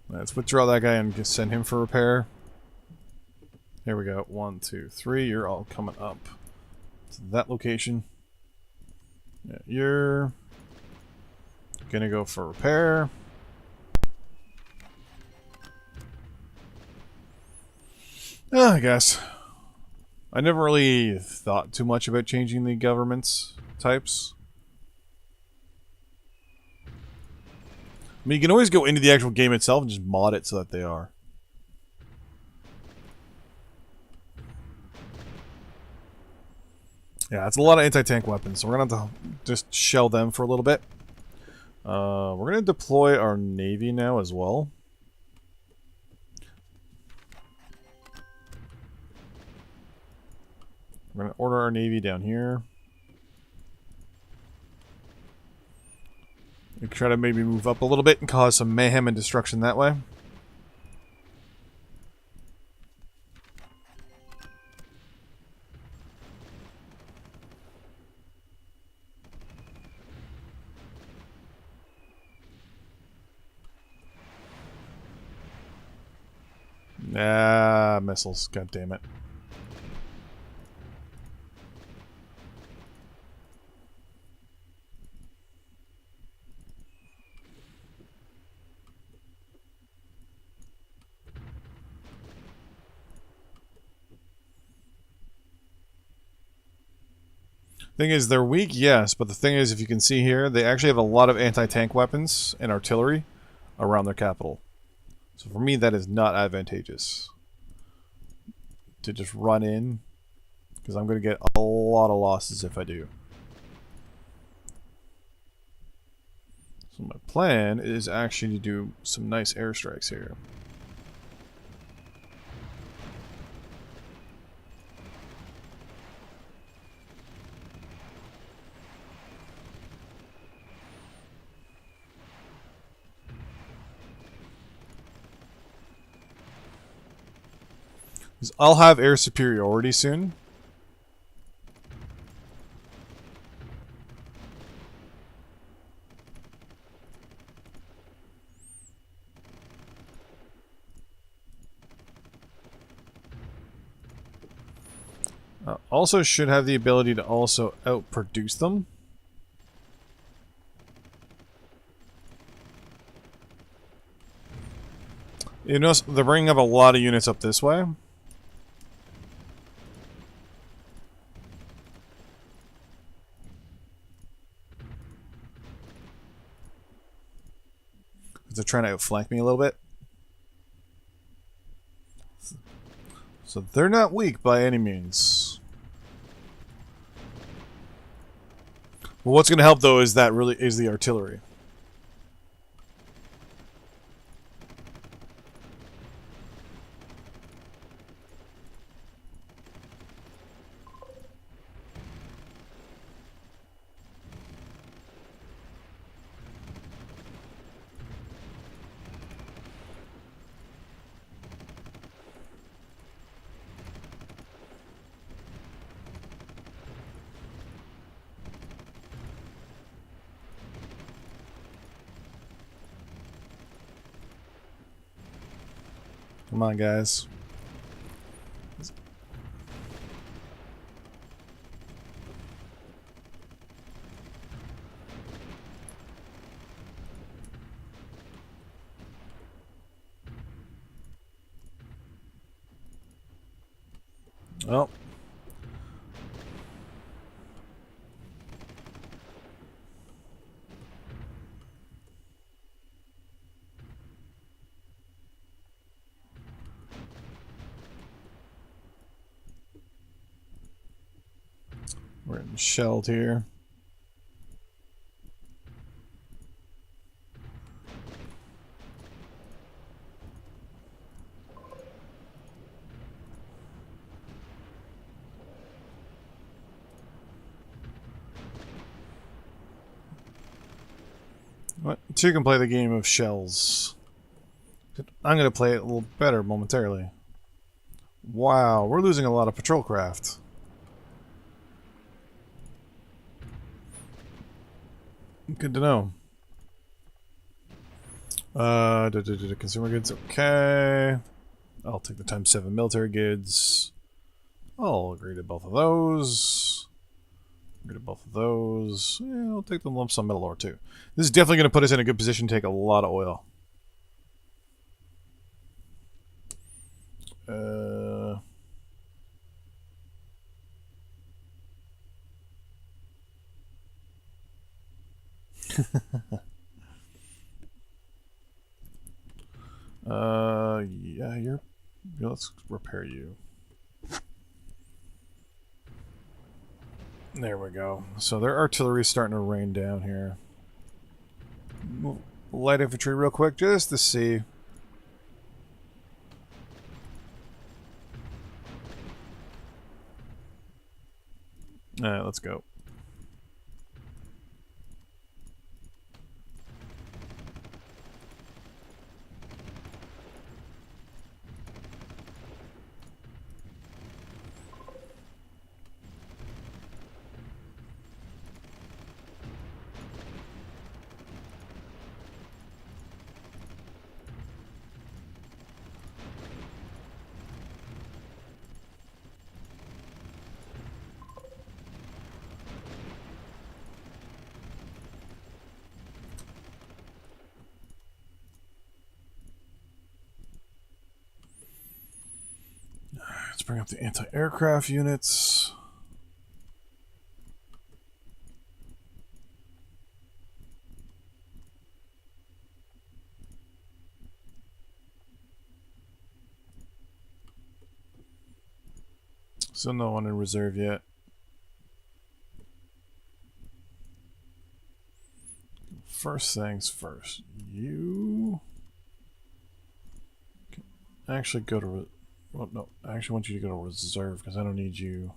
Let's withdraw that guy and just send him for repair. Here we go. 1, 2, 3. You're all coming up to that location. Yeah, you're gonna go for repair. I guess. I never really thought too much about changing the government's types. I mean, you can always go into the actual game itself and just mod it so that they are. Yeah, it's a lot of anti-tank weapons, so we're going to have to just shell them for a little bit. We're going to deploy our Navy now as well. We're going to order our Navy down here. We try to maybe move up a little bit and cause some mayhem and destruction that way. Ah, missiles. God damn it. Thing is, they're weak, yes, but the thing is, if you can see here, they actually have a lot of anti-tank weapons and artillery around their capital. So for me, that is not advantageous to just run in, because I'm going to get a lot of losses if I do. So my plan is actually to do some nice airstrikes here. I'll have air superiority soon. Also should have the ability to also outproduce them. You notice they're bringing up a lot of units up this way. They're trying to outflank me a little bit. So they're not weak by any means. Well, what's going to help though is that really is the artillery. Come on, guys. Well. We're getting shelled here. What? Two can play the game of shells. I'm going to play it a little better momentarily. Wow, we're losing a lot of patrol craft. Good to know. Consumer goods, okay. I'll take the ×7 military goods. I'll agree to both of those. Agree to both of those. Yeah, I'll take the lump sum metal ore too. This is definitely going to put us in a good position to take a lot of oil. Yeah, let's repair you. There we go. So their artillery's starting to rain down here. Light infantry real quick, just to see. Alright, let's go. Let's bring up the anti-aircraft units. So no one in reserve yet. First things first. You can actually go to... Well, no, I actually want you to go to reserve because I don't need you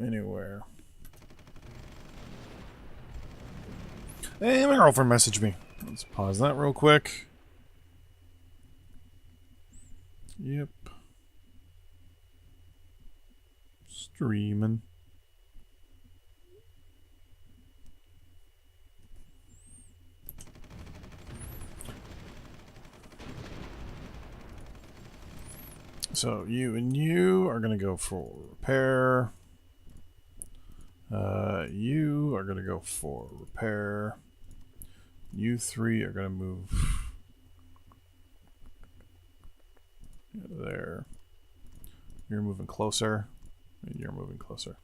anywhere. Hey, my girlfriend messaged me. Let's pause that real quick. Yep. Streaming. So you and you are going to go for repair. You are going to go for repair. You three are going to move there. You're moving closer. And you're moving closer.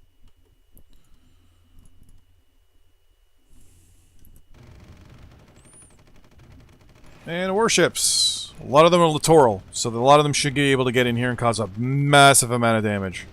And warships. A lot of them are littoral, so a lot of them should be able to get in here and cause a massive amount of damage.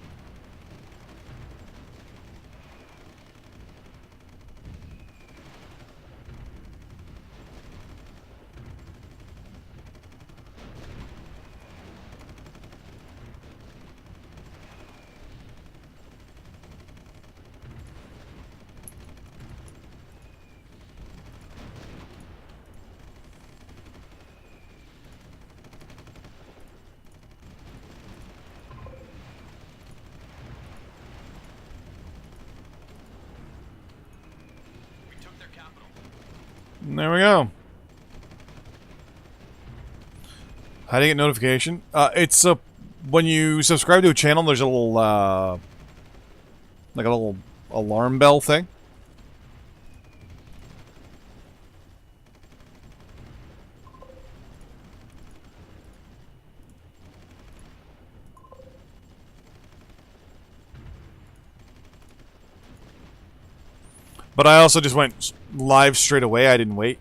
And there we go. How do you get notification? It's when you subscribe to a channel, there's a little like a little alarm bell thing. But I also just went live straight away. I didn't wait.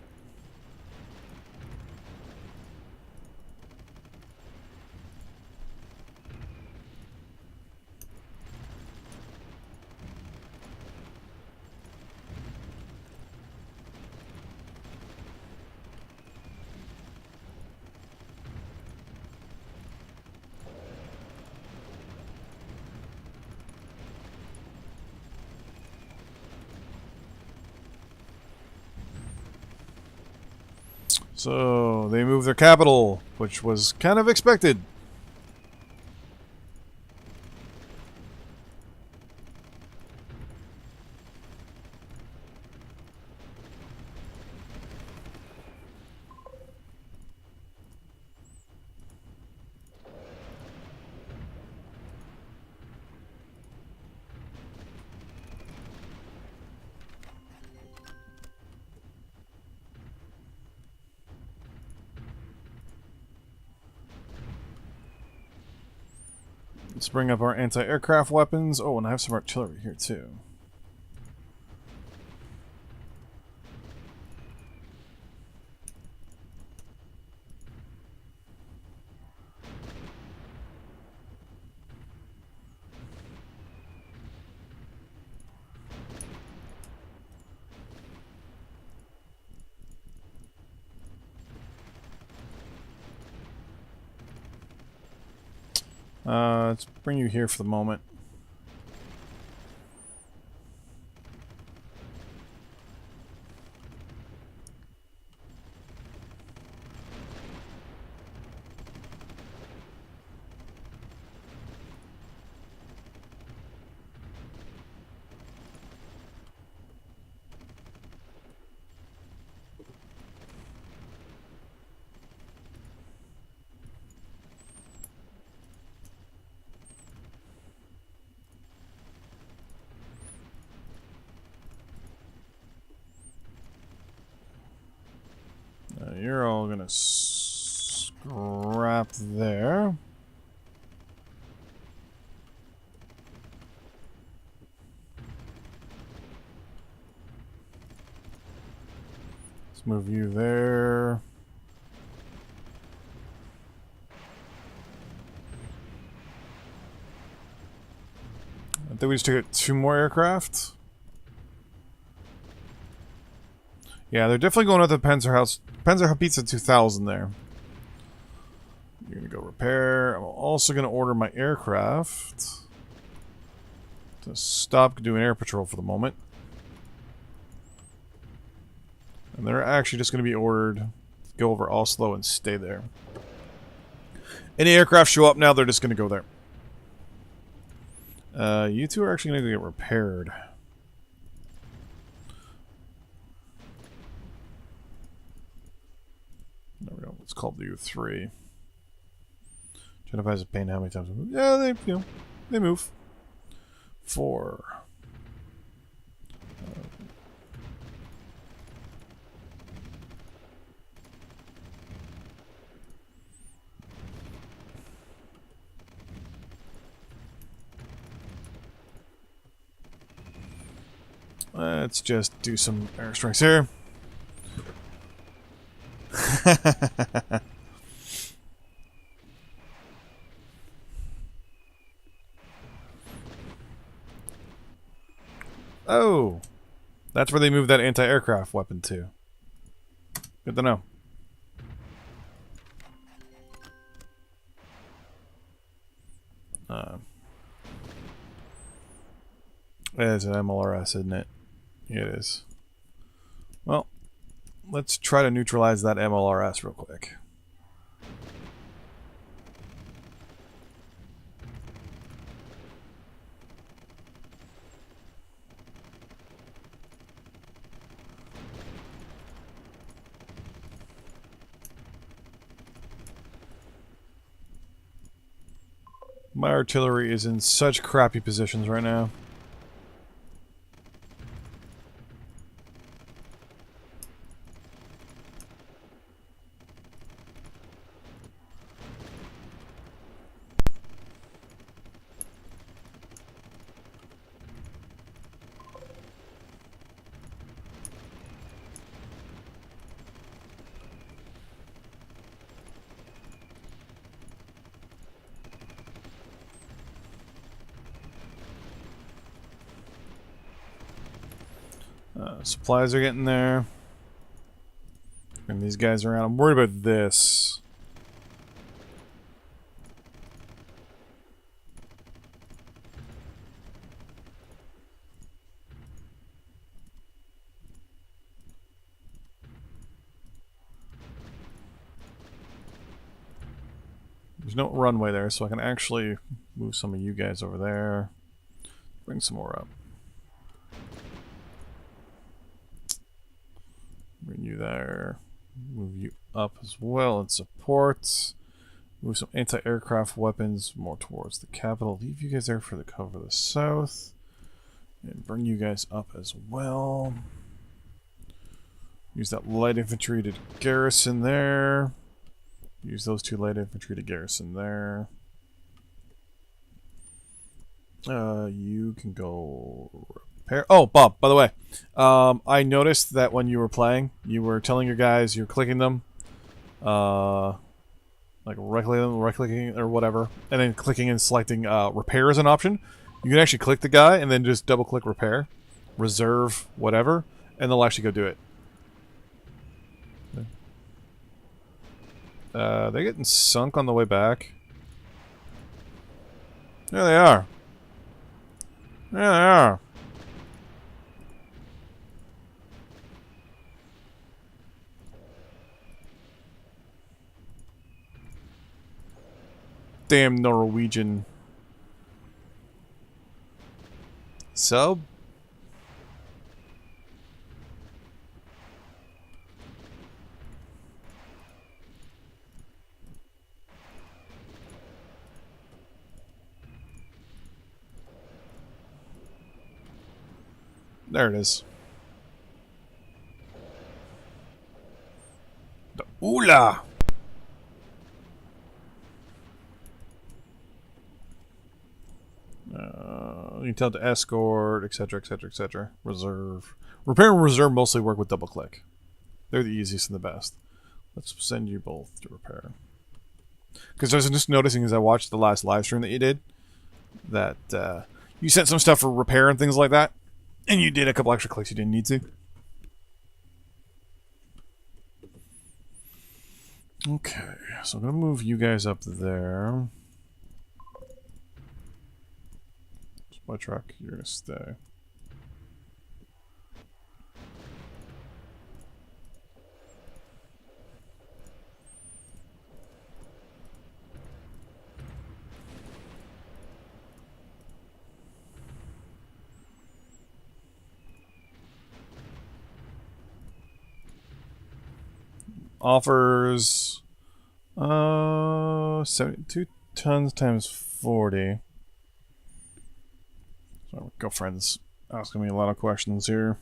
So they moved their capital, which was kind of expected. Let's bring up our anti-aircraft weapons. Oh, and I have some artillery here too. Let's bring you here for the moment. You're all gonna scrap there. Let's move you there. I think we just took 2 more aircraft. Yeah, they're definitely going at the Panzerhaubitze 2000 there. You're going to go repair. I'm also going to order my aircraft to stop doing air patrol for the moment. And they're actually just going to be ordered to go over Oslo and stay there. Any aircraft show up now, they're just going to go there. You two are actually going to get repaired. There we go. Let's call the U3. Identifies a pain how many times they move. Yeah, they move. 4. Let's just do some airstrikes here. Oh, that's where they moved that anti-aircraft weapon to. Good to know. It's an MLRS, isn't it? Yeah, it is. Well, let's try to neutralize that MLRS real quick. My artillery is in such crappy positions right now. Supplies are getting there. And these guys around. I'm worried about this. There's no runway there, so I can actually move some of you guys over there. Bring some more up. Bring you there. Move you up as well in support. Move some anti-aircraft weapons more towards the capital. Leave you guys there for the cover of the south. And bring you guys up as well. Use that light infantry to garrison there. Use those 2 light infantry to garrison there. You can go repair. Oh, Bob, by the way, I noticed that when you were playing, you were telling your guys you're clicking them, like right-clicking or whatever, and then clicking and selecting repair as an option. You can actually click the guy and then just double-click repair, reserve whatever, and they'll actually go do it. They're getting sunk on the way back. There they are. There they are. Damn Norwegian sub. There it is. The Oola! You can tell to escort, etc., etc., etc. Reserve. Repair and reserve mostly work with double click. They're the easiest and the best. Let's send you both to repair. Because I was just noticing as I watched the last live stream that you did, that you sent some stuff for repair and things like that, and you did a couple extra clicks you didn't need to. Okay, so I'm going to move you guys up there. My truck, you're gonna stay. Offers 72 tons times 40. So my girlfriend's asking me a lot of questions here.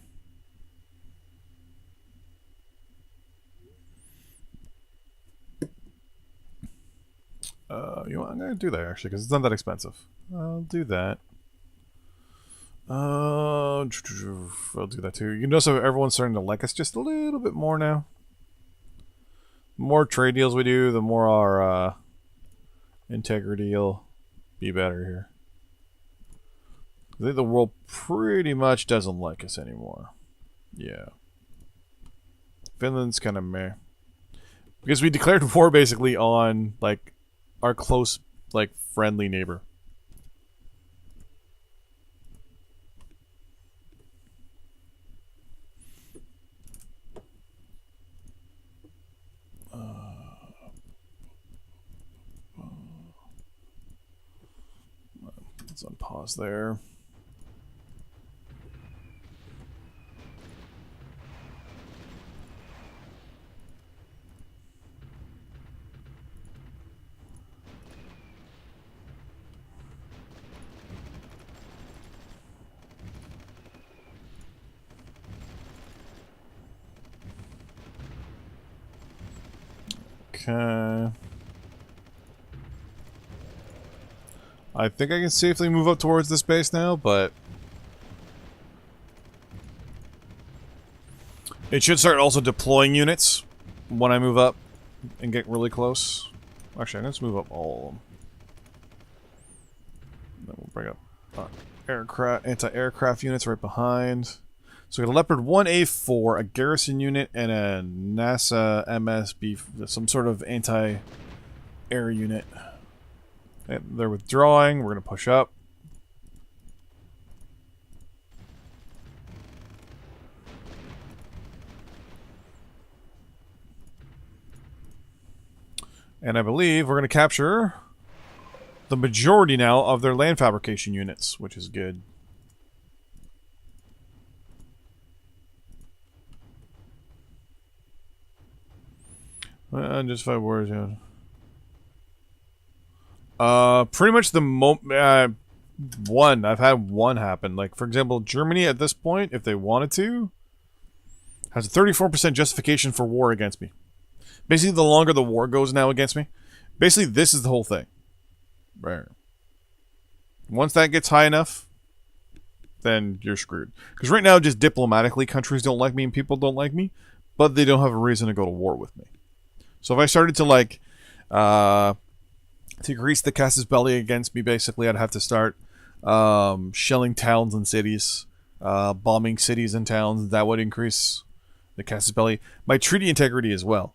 You know what? I'm gonna do that actually because it's not that expensive. I'll do that. I'll do that too. You notice how everyone's starting to like us just a little bit more now. The more trade deals we do, the more our integrity will be better here. I think the world pretty much doesn't like us anymore. Yeah. Finland's kind of meh. Because we declared war basically on, like, our close, like, friendly neighbor. Let's unpause there. Okay. I think I can safely move up towards this base now, but it should start also deploying units when I move up and get really close. Actually, let's move up all of them. Then we'll bring up aircraft, anti-aircraft units right behind. So we got a Leopard 1A4, a garrison unit, and a NASA MSB, some sort of anti-air unit. They're withdrawing. We're going to push up. And I believe we're going to capture the majority now of their land fabrication units, which is good. Just 5 wars, yeah. Pretty much the one. I've had one happen. Like, for example, Germany at this point, if they wanted to, has a 34% justification for war against me. Basically, the longer the war goes now against me, basically, this is the whole thing. Right. Once that gets high enough, then you're screwed. Because right now, just diplomatically, countries don't like me and people don't like me, but they don't have a reason to go to war with me. So if I started to like to grease the casus belli against me, basically, I'd have to start shelling towns and cities, bombing cities and towns. That would increase the casus belli. My treaty integrity as well,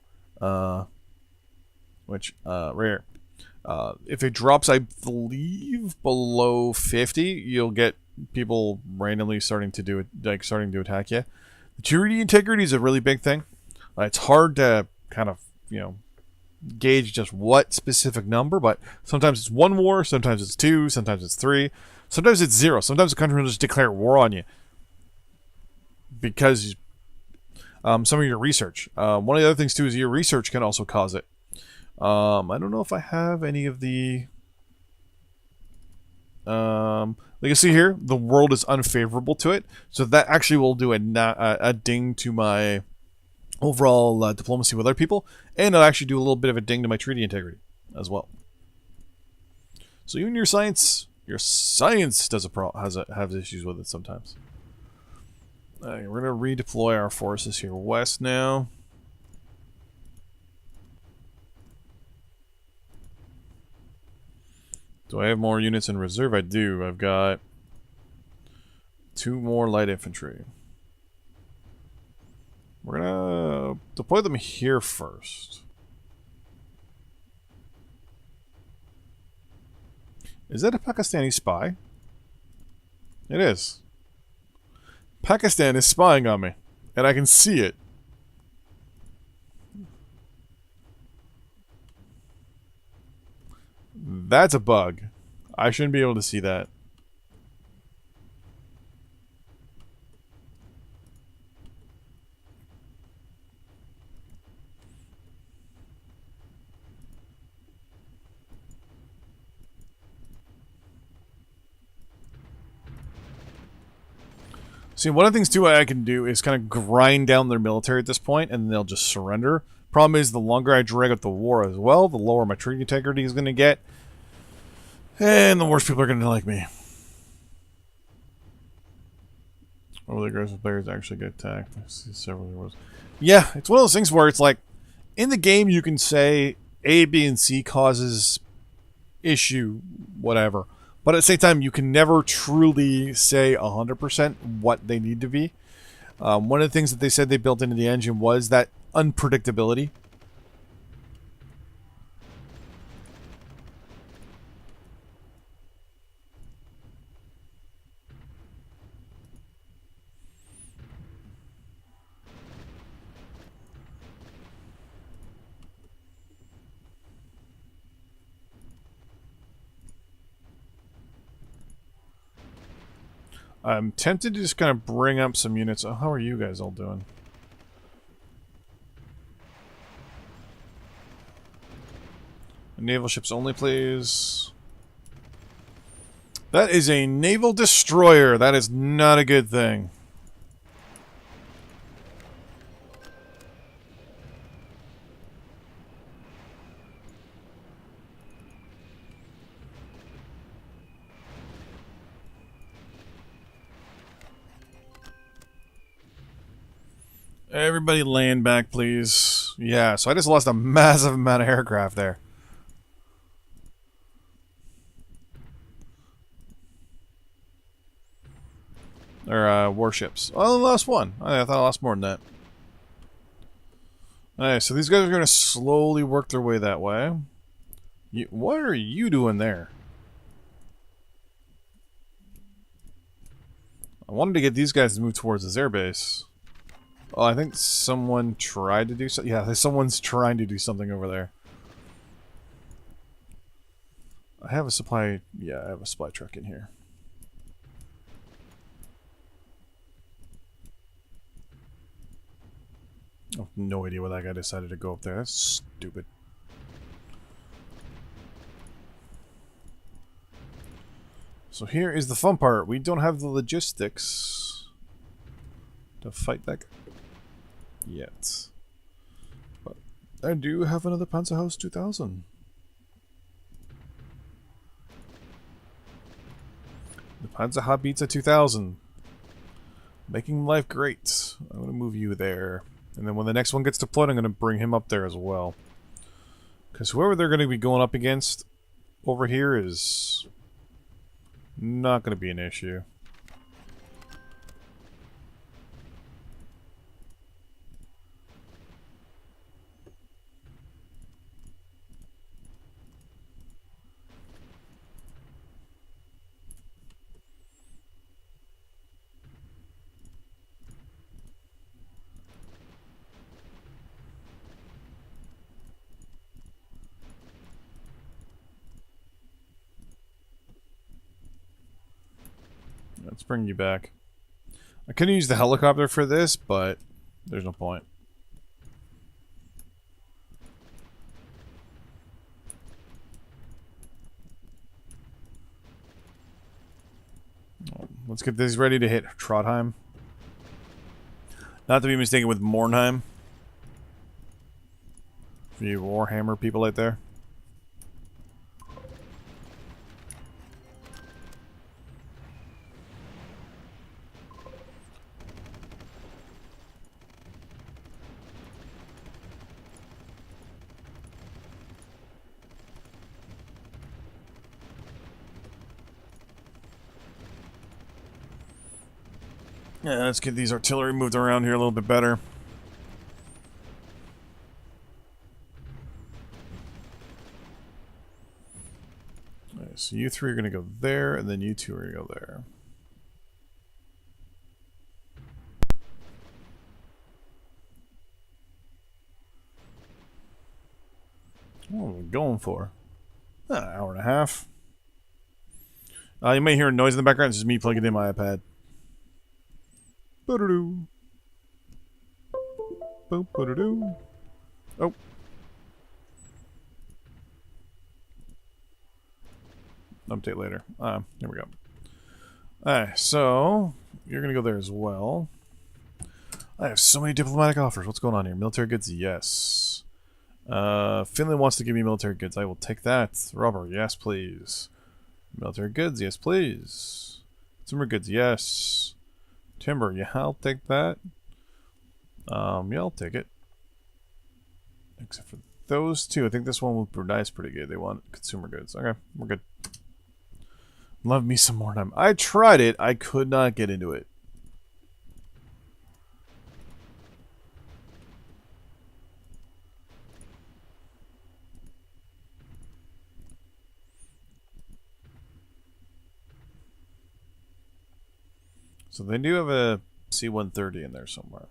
which rare. If it drops, I believe, below 50, you'll get people randomly starting to do it, like starting to attack you. The treaty integrity is a really big thing. It's hard to kind of, gauge just what specific number, but sometimes it's 1 war, sometimes it's 2, sometimes it's 3, sometimes it's 0. Sometimes the country will just declare war on you because some of your research. One of the other things too is your research can also cause it. I don't know if I have any of the. Like you see here, the world is unfavorable to it, so that actually will do a ding to my overall diplomacy with other people, and it'll actually do a little bit of a ding to my treaty integrity as well. So even your science does has issues with it sometimes. We're gonna redeploy our forces here west now. Do I have more units in reserve? I do. I've got 2 more light infantry. We're gonna deploy them here first. Is that a Pakistani spy? It is. Pakistan is spying on me, and I can see it. That's a bug. I shouldn't be able to see that. See, one of the things too I can do is kind of grind down their military at this point, and they'll just surrender. Problem is, the longer I drag out the war as well, the lower my treaty integrity is going to get, and the worse people are going to like me. Oh, the aggressive players actually get attacked. I see several heroes. Yeah, it's one of those things where it's like, in the game you can say A, B, and C causes issue, whatever. But at the same time, you can never truly say 100% what they need to be. One of the things that they said they built into the engine was that unpredictability. I'm tempted to just kind of bring up some units. Oh, how are you guys all doing? Naval ships only, please. That is a naval destroyer. That is not a good thing. Everybody land back, please. Yeah, so I just lost a massive amount of aircraft there. Or, warships. Oh, I lost one. I thought I lost more than that. Alright, so these guys are going to slowly work their way that way. What are you doing there? I wanted to get these guys to move towards this airbase. Oh, I think someone tried to do something. Yeah, someone's trying to do something over there. I have a supply... Yeah, I have a supply truck in here. I have no idea why that guy decided to go up there. That's stupid. So here is the fun part. We don't have the logistics to fight that guy yet. But I do have another Panzerhaus 2000. Panzer Haubitze 2000. Making life great. I'm going to move you there. And then when the next one gets deployed, I'm going to bring him up there as well. Because whoever they're going to be going up against over here is not going to be an issue. Let's bring you back. I could use the helicopter for this, but there's no point. Let's get these ready to hit Trondheim. Not to be mistaken with Mornheim. For you Warhammer people out there. Yeah, let's get these artillery moved around here a little bit better. Alright, so you three are going to go there, and then you two are going to go there. What are we going for? An hour and a half. You may hear a noise in the background. It's just me plugging in my iPad. Ba-da-doo. Boop, ba-da-doo. Oh. Update later. Here we go. Alright, so you're gonna go there as well. I have so many diplomatic offers. What's going on here? Military goods, yes. Finland wants to give me military goods. I will take that. Rubber, yes, please. Military goods, yes, please. Consumer goods, yes. Timber, yeah, I'll take that. Yeah, I'll take it. Except for those two. I think this one with Brunei is pretty good. They want consumer goods. Okay, we're good. Love me some more time. I tried it. I could not get into it. So they do have a C-130 in there somewhere.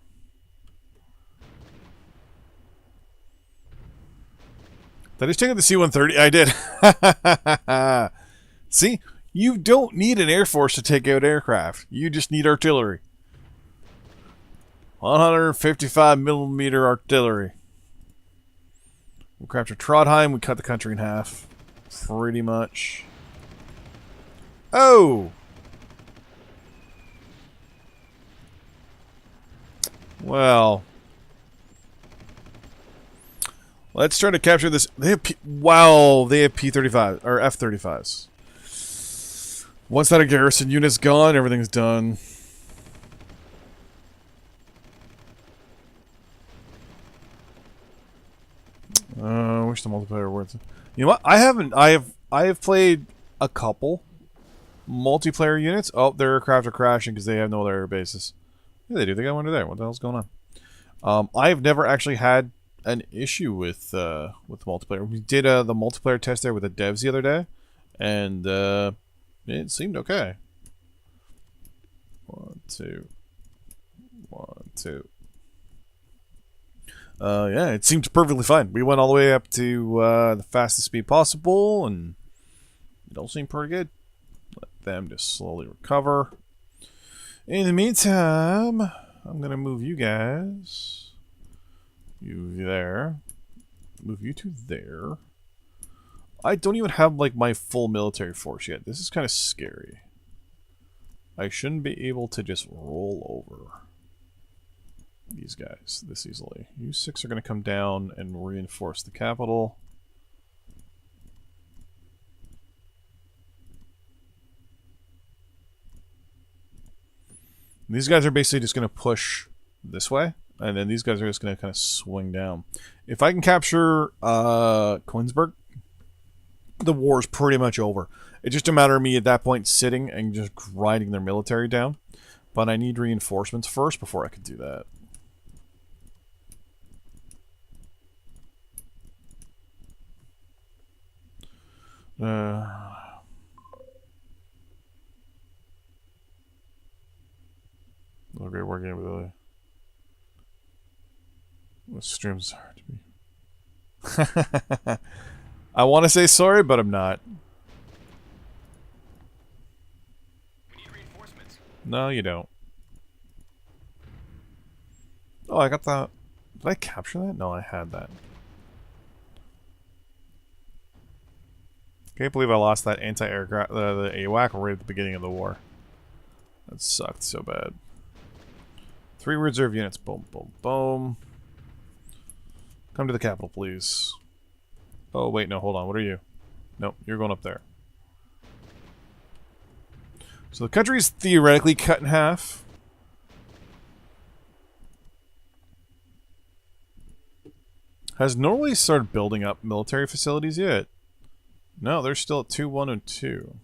Did I just check out the C-130? I did. See? You don't need an Air Force to take out aircraft. You just need artillery. 155mm artillery. We'll capture Trondheim. We cut the country in half. Pretty much. Oh! Well, let's try to capture this. They have wow, they have P-35 or F-35s. Once that garrison unit's gone, everything's done. I wish the multiplayer worked. You know what? I have played a couple multiplayer units. Oh, their aircraft are crashing because they have no other air bases. Yeah, they do. They got one there. What the hell's going on? I've never actually had an issue with multiplayer. We did the multiplayer test there with the devs the other day, and it seemed okay. 1, 2, 1, 2. Yeah, it seemed perfectly fine. We went all the way up to the fastest speed possible, and it all seemed pretty good. Let them just slowly recover. In the meantime, I'm going to move you guys. You there. Move you to there. I don't even have, like, my full military force yet. This is kind of scary. I shouldn't be able to just roll over these guys this easily. You 6 are going to come down and reinforce the capital. These guys are basically just going to push this way, and then these guys are just going to kind of swing down. If I can capture Koenigsberg, the war is pretty much over. It's just a matter of me at that point sitting and just grinding their military down. But I need reinforcements first before I could do that. No great working ability. What streams hard to be. I want to say sorry, but I'm not. We need reinforcements. No, you don't. Oh, I got that. Did I capture that? No, I had that. Can't believe I lost that anti-aircraft, the AWAC right at the beginning of the war. That sucked so bad. 3 reserve units. Boom, boom, boom. Come to the capital, please. Oh, wait, no, hold on. What are you? Nope, you're going up there. So the country is theoretically cut in half. Has Norway started building up military facilities yet? No, they're still at 2, 1, and 2.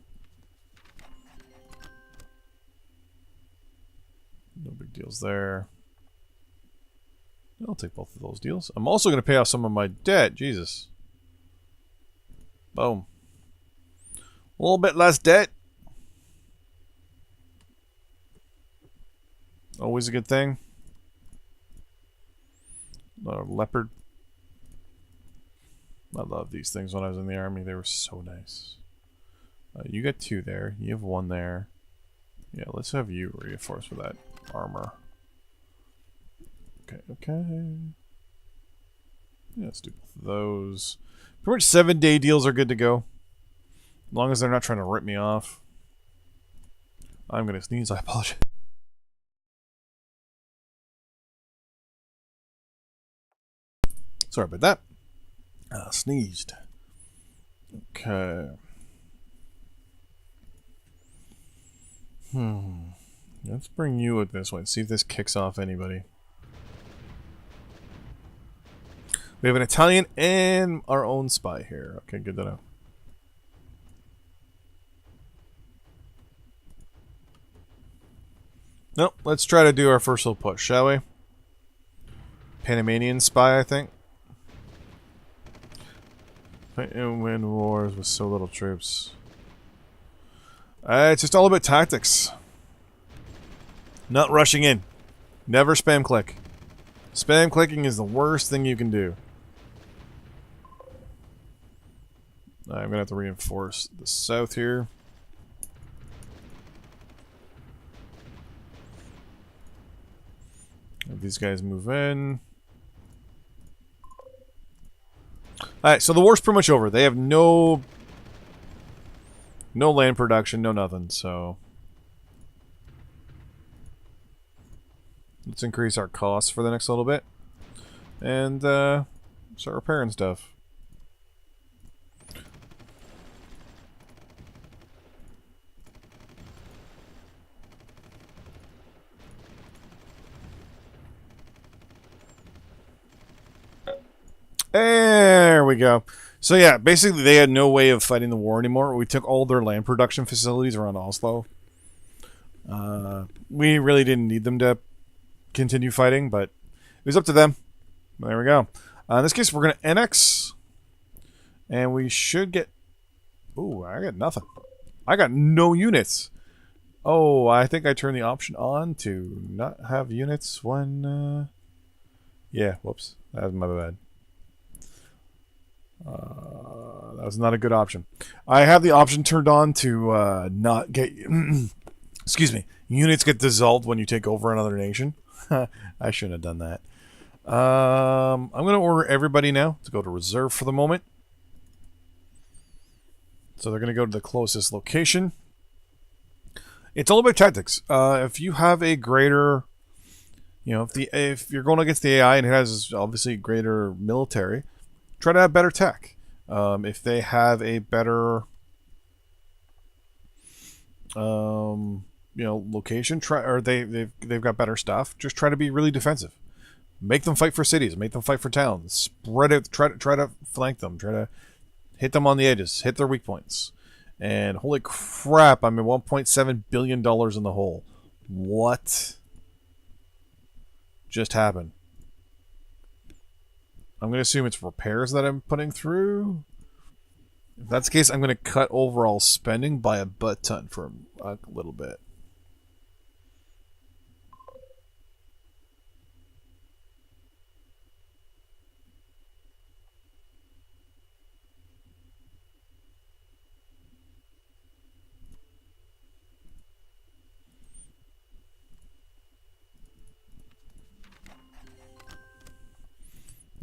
No big deals there. I'll take both of those deals. I'm also going to pay off some of my debt. Jesus. Boom. A little bit less debt. Always a good thing. Leopard. I love these things when I was in the army. They were so nice. You got 2 there. You have 1 there. Yeah, let's have you reinforce with that armor. Okay, okay. Yeah, let's do both of those. Pretty much 7-day deals are good to go. As long as they're not trying to rip me off. I'm gonna sneeze, I apologize. Sorry about that. Sneezed. Okay. Let's bring you with this one. See if this kicks off anybody. We have an Italian and our own spy here. Okay, good to know. Nope, let's try to do our first little push, shall we? Panamanian spy, I think. Fight and win wars with so little troops. It's just all about tactics. Not rushing in. Never spam click. Spam clicking is the worst thing you can do. I'm gonna have to reinforce the south here. Have these guys move in. Alright, so the war's pretty much over. They have no land production, no nothing, so let's increase our costs for the next little bit and start repairing stuff. There we go. So yeah, basically they had no way of fighting the war anymore. We took all their land production facilities around Oslo. We really didn't need them to continue fighting, but it was up to them. There we go. In this case, we're going to annex. And we should get... Ooh, I got nothing. I got no units. Oh, I think I turned the option on to not have units when... Yeah, whoops. That was my bad. That was not a good option. I have the option turned on to not get... excuse me. Units get dissolved when you take over another nation. I shouldn't have done that. I'm going to order everybody now to go to reserve for the moment. So they're going to go to the closest location. It's all about tactics. If you have a greater... You know, if you're going against the AI and it has obviously greater military... Try to have better tech. If they have a better location. Try or they've got better stuff. Just try to be really defensive. Make them fight for cities. Make them fight for towns. Spread it. Try to flank them. Try to hit them on the edges. Hit their weak points. And holy crap! I'm at $1.7 billion in the hole. What just happened? I'm going to assume it's repairs that I'm putting through. If that's the case, I'm going to cut overall spending by a butt ton for a little bit.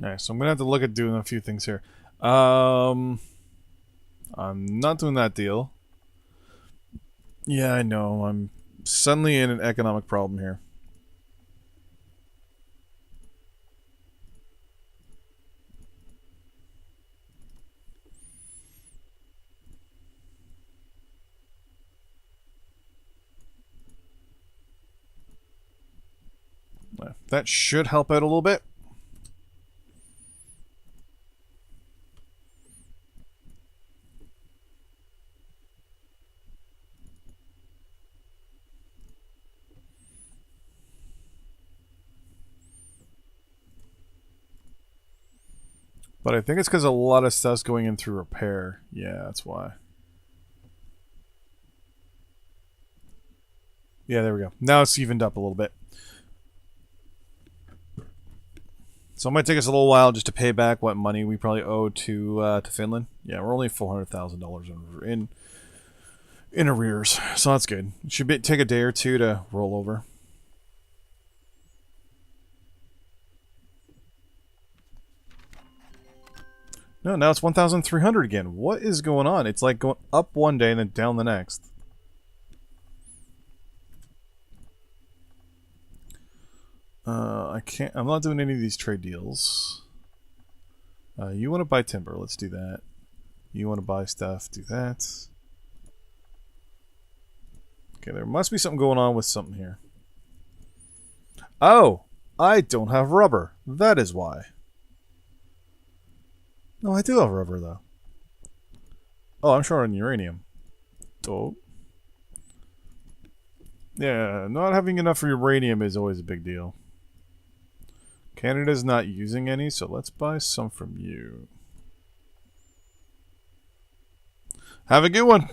Nice. So I'm gonna have to look at doing a few things here. I'm not doing that deal. Yeah, I know. I'm suddenly in an economic problem here. That should help out a little bit. But I think it's because a lot of stuff's going in through repair. Yeah, that's why. Yeah, there we go. Now it's evened up a little bit. So it might take us a little while just to pay back what money we probably owe to Finland. Yeah, we're only $400,000 in arrears, so that's good. It should take a day or two to roll over. No, now it's 1,300 again. What is going on? It's like going up one day and then down the next. I can't. I'm not doing any of these trade deals. You want to buy timber? Let's do that. You want to buy stuff? Do that. Okay, there must be something going on with something here. Oh, I don't have rubber. That is why. No, I do have rubber, though. Oh, I'm short on uranium. Oh. Yeah, not having enough uranium is always a big deal. Canada's not using any, so let's buy some from you. Have a good one.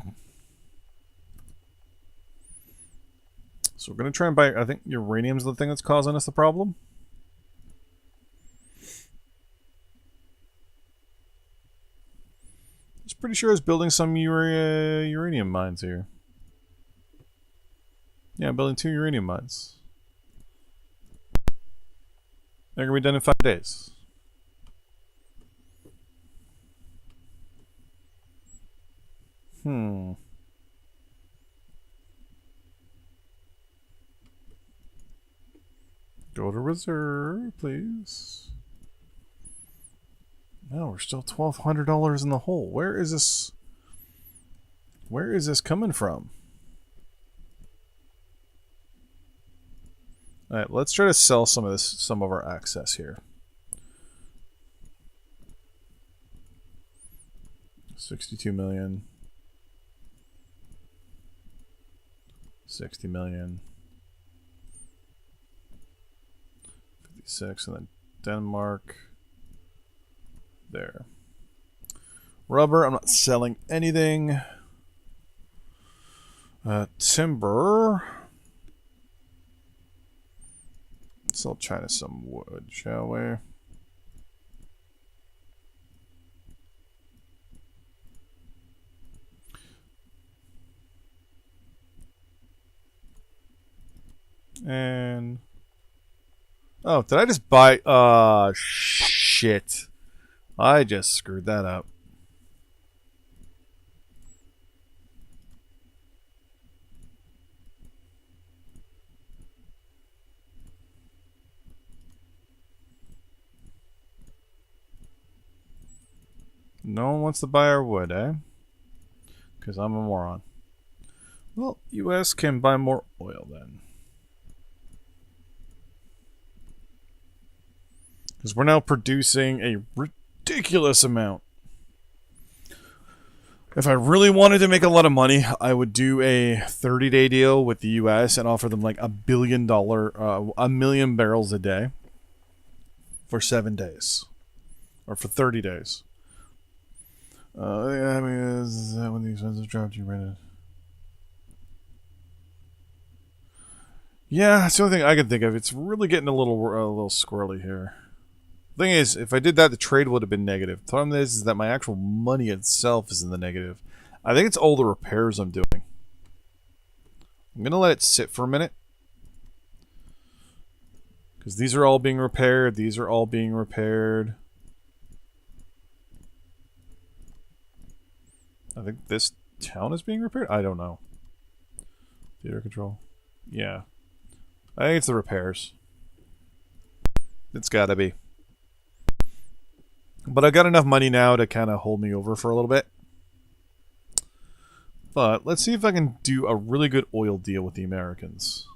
So we're going to try and buy... I think uranium's the thing that's causing us the problem. I was pretty sure I was building some uranium mines here. Yeah, I'm building 2 uranium mines. They're going to be done in 5 days. Go to reserve, please. No, we're still $1,200 in the hole. Where is this? Where is this coming from? All right, let's try to sell some of our access here. 62 million. 60 million. 56, and then Denmark. There. Rubber, I'm not selling anything. Timber. Sell China some wood, shall we? And... oh, did I just buy... shit. I just screwed that up. No one wants to buy our wood, eh? Because I'm a moron. Well, U.S. can buy more oil then. Because we're now producing a ridiculous amount. If I really wanted to make a lot of money, I would do a 30-day deal with the U.S. and offer them like $1 billion, 1,000,000 barrels a day for 7 days. Or for 30 days. I mean, is that when the expenses dropped, you rented? Yeah, that's the only thing I can think of. It's really getting a little squirrely here. Thing is, if I did that, the trade would have been negative. The problem is that my actual money itself is in the negative. I think it's all the repairs I'm doing. I'm going to let it sit for a minute. Because these are all being repaired. These are all being repaired. I think this town is being repaired? I don't know. Theater control. Yeah. I think it's the repairs. It's gotta be. But I got enough money now to kind of hold me over for a little bit. But let's see if I can do a really good oil deal with the Americans.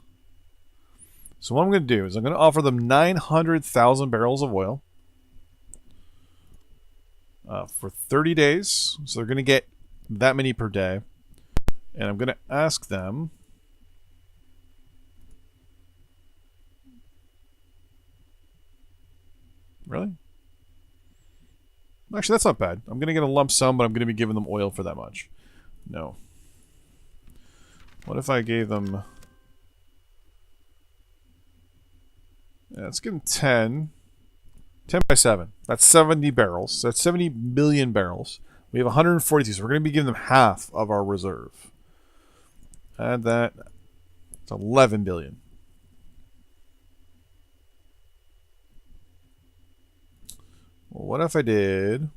So what I'm going to do is I'm going to offer them 900,000 barrels of oil for 30 days. So they're going to get that many per day. And I'm going to ask them... Really? Actually, that's not bad. I'm going to get a lump sum, but I'm going to be giving them oil for that much. No. What if I gave them... Yeah, let's give them 10. 10 by 7. That's 70 barrels. That's 70 million barrels. We have 142, so we're going to be giving them half of our reserve. Add that. It's 11 billion. Well, what if I did...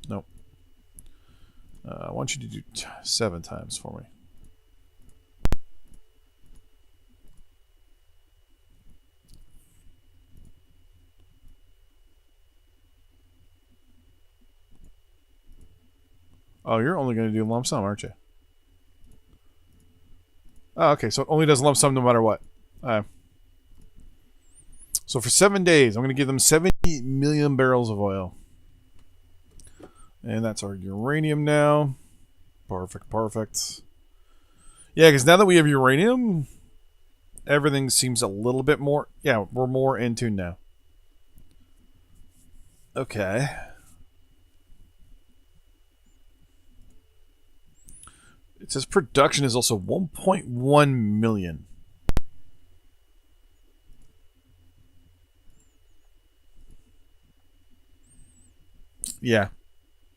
Nope. I want you to do 7 times for me. Oh, you're only going to do lump sum, aren't you? Oh, okay, so it only does lump sum no matter what. So for 7 days, I'm going to give them 70 million barrels of oil. And that's our uranium now. Perfect, perfect. Yeah, because now that we have uranium, everything seems a little bit more... Yeah, we're more in tune now. Okay. It says production is also 1.1 million. Yeah.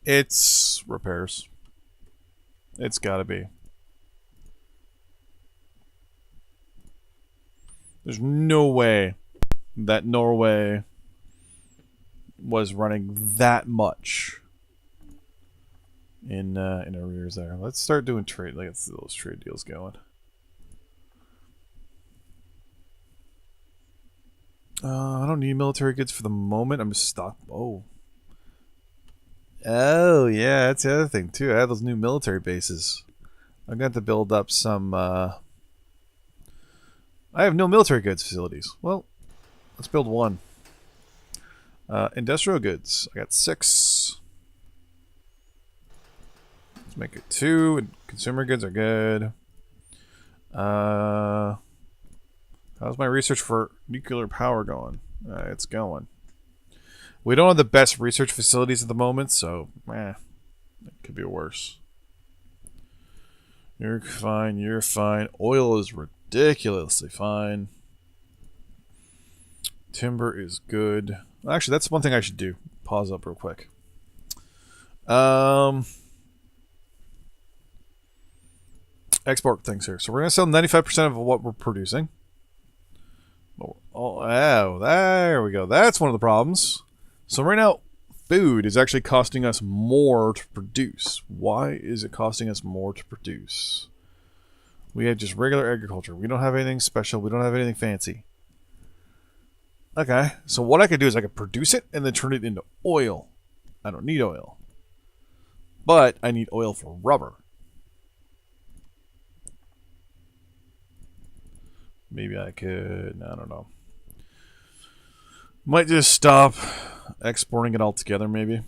It's repairs. It's gotta be. There's no way that Norway was running that much in arrears there. Let's start doing trade. Let's get those trade deals going. I don't need military goods for the moment. I'm just stock. Oh, yeah, that's the other thing, too. I have those new military bases. I'm going to have to build up some... I have no military goods facilities. Well, let's build one. Industrial goods. I got 6. Let's make it 2. And consumer goods are good. How's my research for nuclear power going? It's going. We don't have the best research facilities at the moment, so it could be worse. You're fine, you're fine. Oil is ridiculously fine. Timber is good. Actually, that's one thing I should do. Pause up real quick. Export things here. So we're going to sell 95% of what we're producing. Oh, there we go. That's one of the problems. So right now, food is actually costing us more to produce. Why is it costing us more to produce? We have just regular agriculture. We don't have anything special. We don't have anything fancy. Okay, so what I could do is I could produce it and then turn it into oil. I don't need oil. But I need oil for rubber. maybe I could, I don't know. Might just stop exporting it altogether, maybe.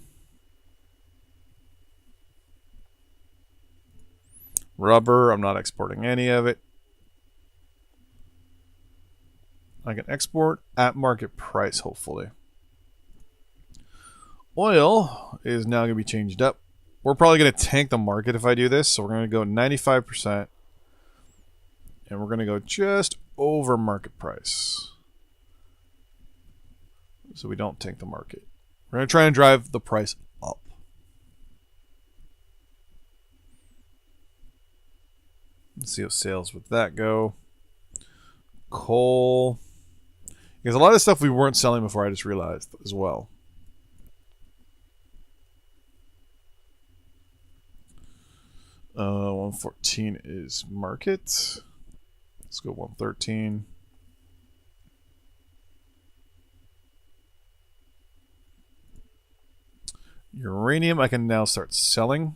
Rubber, I'm not exporting any of it. I can export at market price, hopefully. Oil is now going to be changed up. We're probably going to tank the market if I do this, so we're going to go 95%. And we're going to go just over market price. So we don't tank the market. We're going to try and drive the price up. Let's see how sales with that go. Coal. Because a lot of stuff we weren't selling before, I just realized as well. Uh, 114 is market. Let's go 113. Uranium, I can now start selling.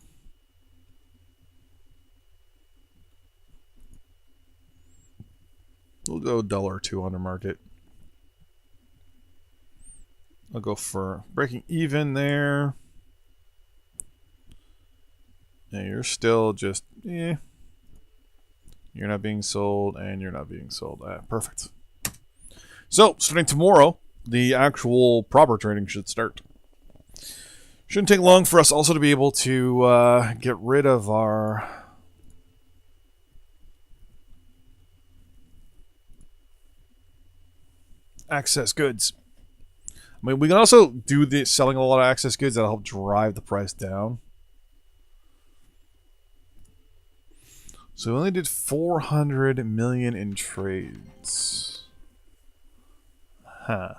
We'll go $1 or $2 under market. I'll go for breaking even there. And you're still just, You're not being sold, and you're not being sold. Perfect. So, starting tomorrow, the actual proper trading should start. Shouldn't take long for us also to be able to get rid of our excess goods. I mean, we can also do the selling a lot of excess goods that'll help drive the price down. So we only did 400 million in trades. Huh.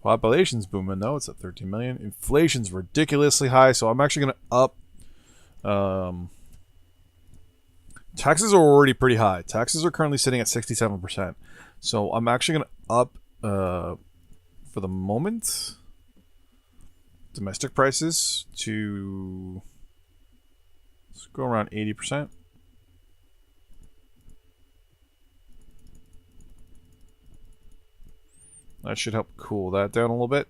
Population's booming though. It's at 13 million. Inflation's ridiculously high, so I'm actually going to up. Taxes are already pretty high. Taxes are currently sitting at 67%. So I'm actually going to up, for the moment, domestic prices to, let's go around 80%. That should help cool that down a little bit.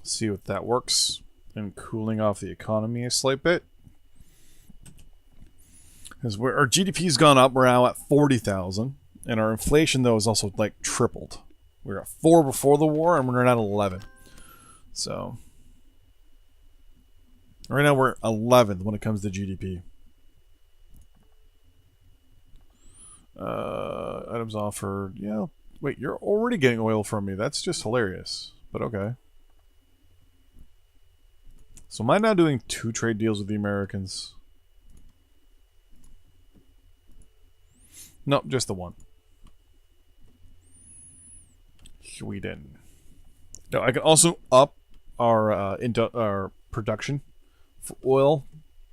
See what that works and cooling off the economy a slight bit. Because our GDP's gone up, we're now at 40,000, and our inflation though is also like tripled. We were at 4 before the war, and we're at 11. So right now we're 11th when it comes to GDP. Items offered. Yeah. Wait, you're already getting oil from me. That's just hilarious. But okay. So am I now doing 2 trade deals with the Americans? Nope, just the one. Sweden. Now, I can also up our production for oil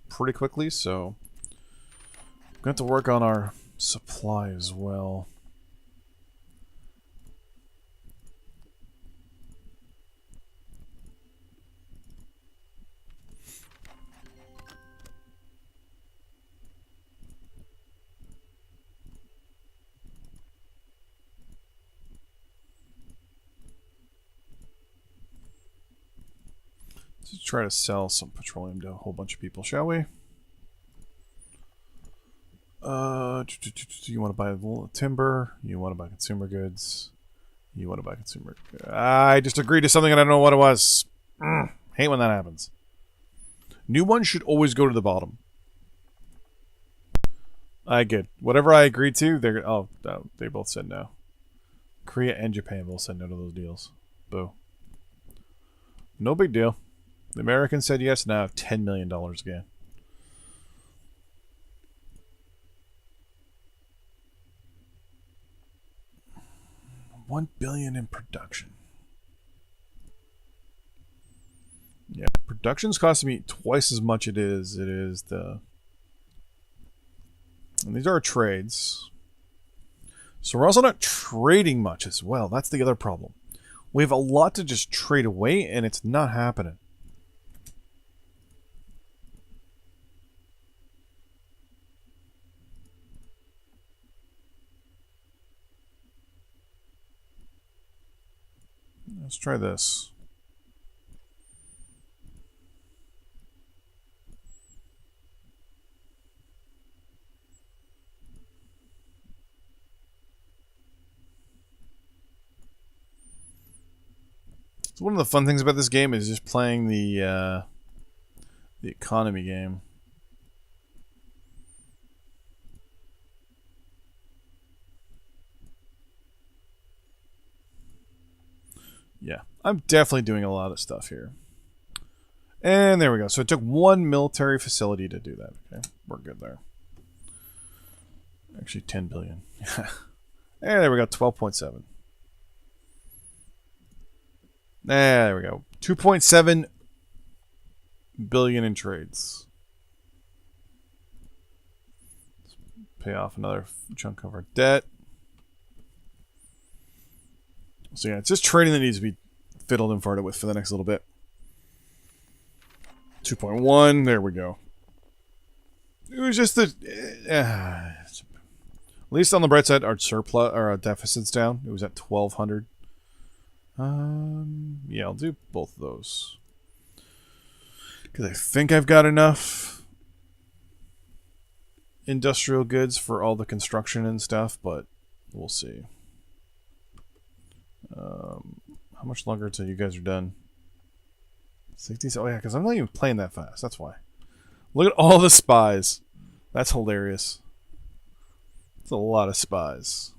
pretty quickly, so I'm going to have to work on our supply as well. Let's try to sell some petroleum to a whole bunch of people, shall we? You want to buy timber? You want to buy consumer goods? You want to buy consumer... I just agreed to something and I don't know what it was. Hate when that happens. New ones should always go to the bottom. I get whatever I agreed to. They're they both said no. Korea and Japan both said no to those deals. Boo. No big deal. The Americans said yes. Now I have $10 million again. $1 billion in production. Yeah, production's costing me twice as much it is the... And these are our trades. So we're also not trading much as well. That's the other problem. We have a lot to just trade away, and it's not happening. Let's try this. So one of the fun things about this game is just playing the economy game. Yeah, I'm definitely doing a lot of stuff here. And there we go. So it took one military facility to do that. Okay, we're good there. Actually, 10 billion. And there we go, 12.7. There we go. 2.7 billion in trades. Let's pay off another chunk of our debt. So yeah, it's just trading that needs to be fiddled and farted with for the next little bit. 2.1, there we go. It was just the... at least on the bright side, our surplus, or our deficit's down. It was at 1,200. Yeah, I'll do both of those. Because I think I've got enough industrial goods for all the construction and stuff, but we'll see. How much longer until you guys are done? 60. Oh yeah, because I'm not even playing that fast. That's why. Look at all the spies. That's hilarious. It's a lot of spies.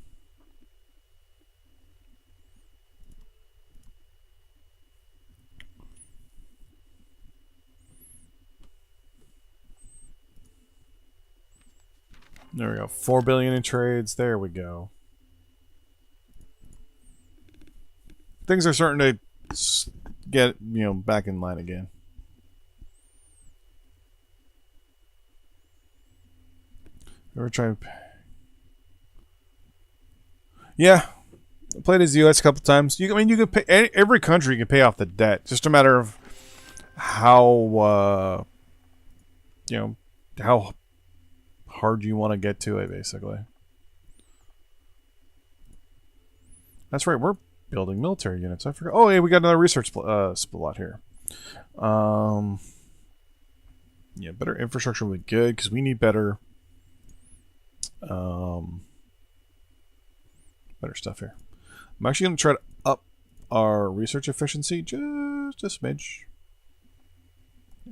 There we go. 4 billion in trades. There we go. Things are starting to get, back in line again. Ever try? Yeah, I played as the U.S. a couple times. You can pay every country can pay off the debt. Just a matter of how how hard you want to get to it, basically. That's right. We're building military units. I forgot. Oh, yeah, we got another research spot here. Yeah, better infrastructure would be good because we need better, better stuff here. I'm actually going to try to up our research efficiency just a smidge.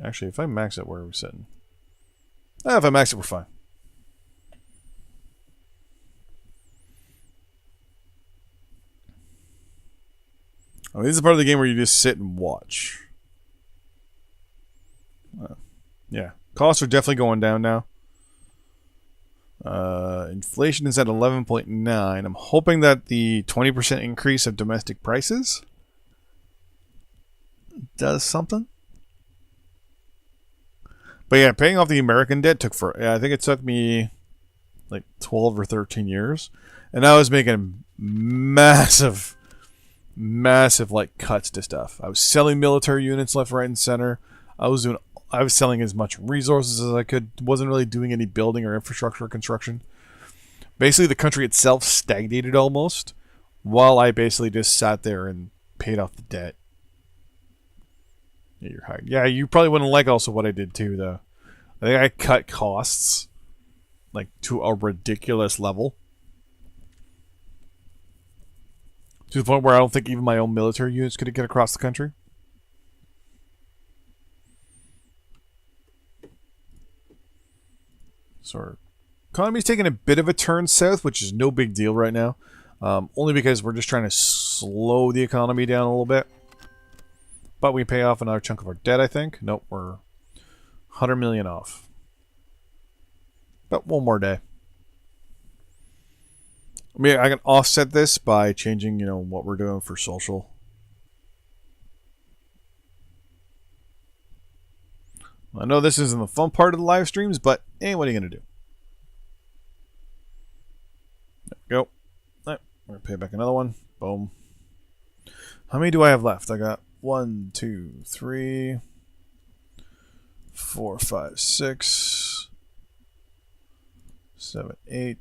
Actually, if I max it, where are we sitting? If I max it, we're fine. Oh, this is part of the game where you just sit and watch. Yeah. Costs are definitely going down now. Inflation is at 11.9. I'm hoping that the 20% increase of domestic prices does something. But yeah, paying off the American debt took I think it took me like 12 or 13 years. And I was making massive like cuts to stuff. I was selling military units left, right, and center. I was selling as much resources as I could. Wasn't really doing any building or infrastructure construction. Basically, the country itself stagnated almost, while I basically just sat there and paid off the debt. Yeah, you're high. Yeah, you probably wouldn't like also what I did too, though. I think I cut costs like to a ridiculous level. To the point where I don't think even my own military units could get across the country. So our economy's taking a bit of a turn south, which is no big deal right now. Only because we're just trying to slow the economy down a little bit. But we pay off another chunk of our debt, I think. Nope, we're 100 million off. But one more day. I mean, I can offset this by changing, what we're doing for social. I know this isn't the fun part of the live streams, but hey, what are you going to do? There we go. Right, we're going to pay back another one. Boom. How many do I have left? I got 1, 2, 3, 4, 5, 6, 7, 8.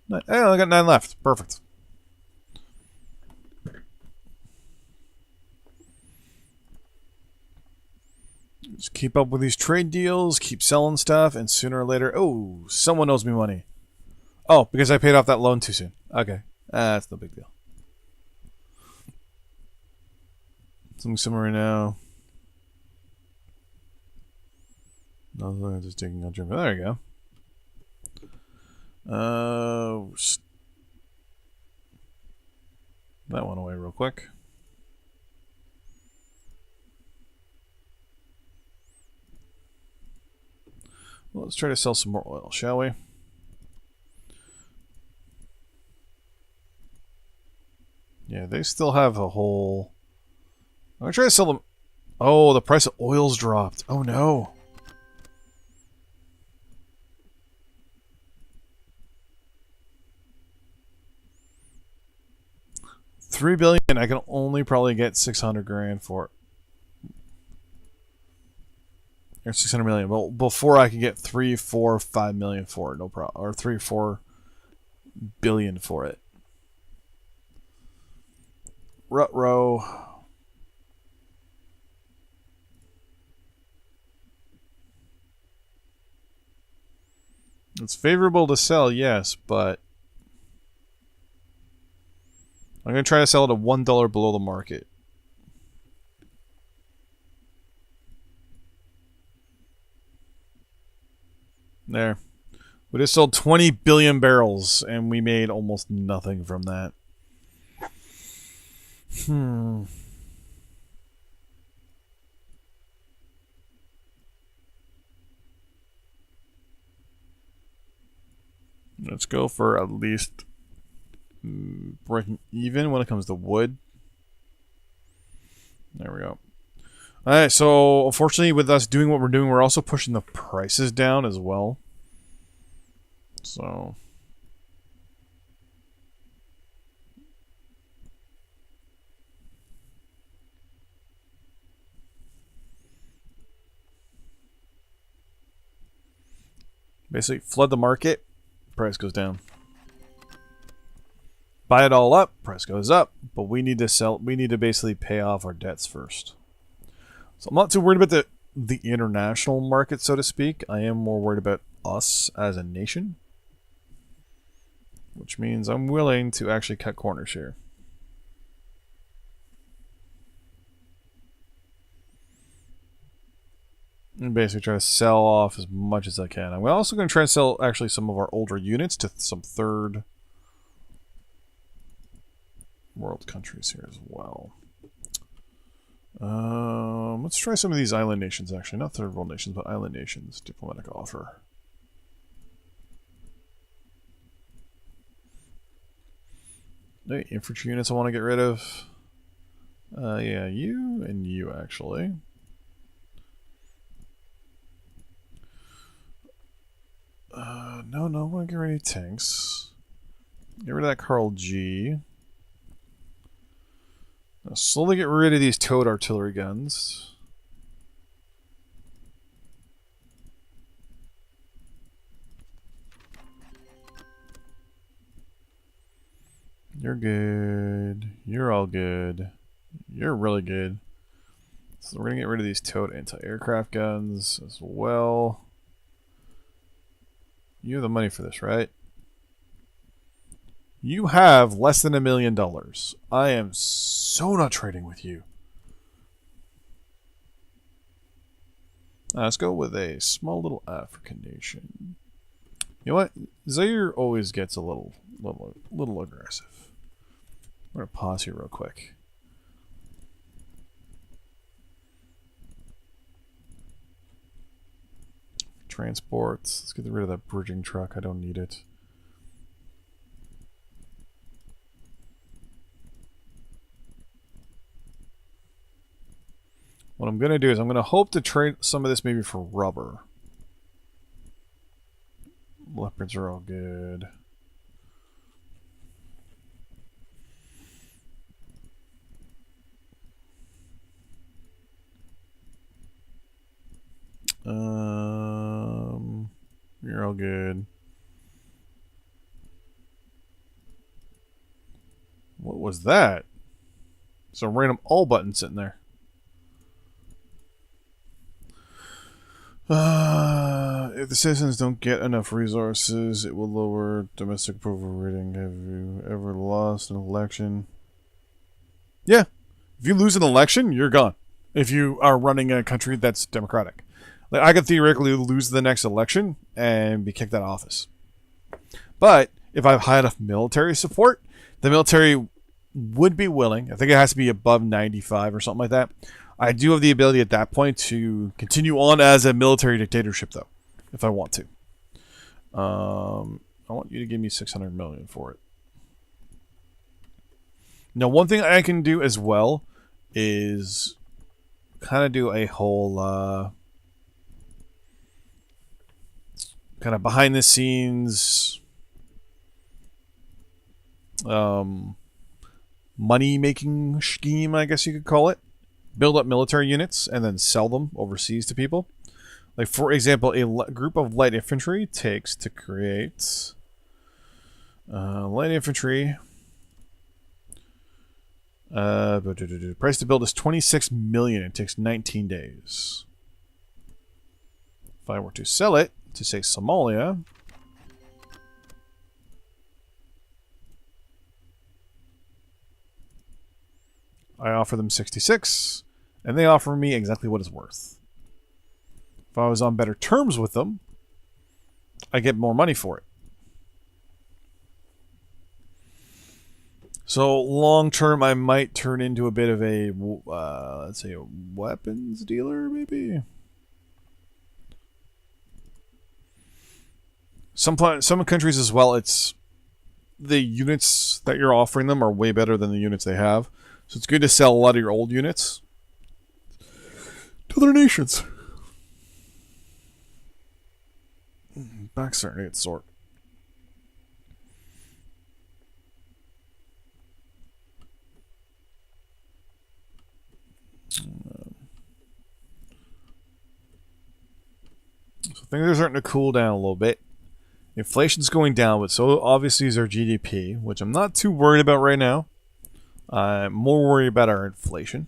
9. Hey, I got 9 left. Perfect. Just keep up with these trade deals, keep selling stuff, and sooner or later... Oh, someone owes me money. Oh, because I paid off that loan too soon. Okay. That's no big deal. Something similar right now. No, just taking on German. There you go. That went away real quick. Well, let's try to sell some more oil, shall we? Yeah, they still have a whole... I'm going to try to sell them... Oh, the price of oil's dropped. Oh, no. $3 billion. I can only probably get 600 grand for it. Or 600 million. Well, before I could get 3, 4, 5 million for it, no problem. Or 3 or 4 billion for it. Rut-row. It's favorable to sell, yes, but I'm going to try to sell it at $1 below the market. There. We just sold 20 billion barrels, and we made almost nothing from that. Let's go for at least breaking even when it comes to wood. There we go. Alright, so unfortunately with us doing what we're doing, we're also pushing the prices down as well. So... basically flood the market, price goes down. Buy it all up, price goes up, but we need to sell, we need to basically pay off our debts first. So I'm not too worried about the international market, so to speak. I am more worried about us as a nation. Which means I'm willing to actually cut corners here. And basically try to sell off as much as I can. I'm also going to try to sell actually some of our older units to some third world countries here as well. Let's try some of these island nations actually. Not third world nations, but island nations. Diplomatic offer. Hey, infantry units I want to get rid of. Yeah, you and you actually. No, I want to get rid of tanks. Get rid of that Carl G. Now slowly get rid of these towed artillery guns. You're good. You're all good. You're really good. So we're going to get rid of these towed anti-aircraft guns as well. You have the money for this, right? You have less than $1 million. I am so not trading with you. Let's go with a small little African nation. You know what? Zaire always gets a little aggressive. We're gonna pause here real quick. Transports. Let's get rid of that bridging truck. I don't need it. What I'm going to do is I'm going to hope to trade some of this maybe for rubber. Leopards are all good. You're all good. What was that? Some random all button sitting there. If the citizens don't get enough resources, it will lower domestic approval rating. Have you ever lost an election? Yeah. If you lose an election, you're gone. If you are running a country that's democratic. Like, I could theoretically lose the next election and be kicked out of office. But if I've high enough military support, the military would be willing. I think it has to be above 95 or something like that. I do have the ability at that point to continue on as a military dictatorship, though, if I want to. I want you to give me 600 million for it. Now, one thing I can do as well is kind of do a whole kind of behind the scenes money making scheme, I guess you could call it. Build up military units and then sell them overseas to people. Like, for example, a group of light infantry takes to create light infantry. Price to build is 26 million. It takes 19 days. If I were to sell it to, say, Somalia, I offer them 66, and they offer me exactly what it's worth. If I was on better terms with them, I get more money for it. So long term, I might turn into a bit of a, let's say, a weapons dealer, maybe. Some countries as well, it's the units that you're offering them are way better than the units they have. So it's good to sell a lot of your old units to other nations. Back's starting to get sore. So things are starting to cool down a little bit. Inflation's going down, but so obviously is our GDP, which I'm not too worried about right now. I'm more worried about our inflation.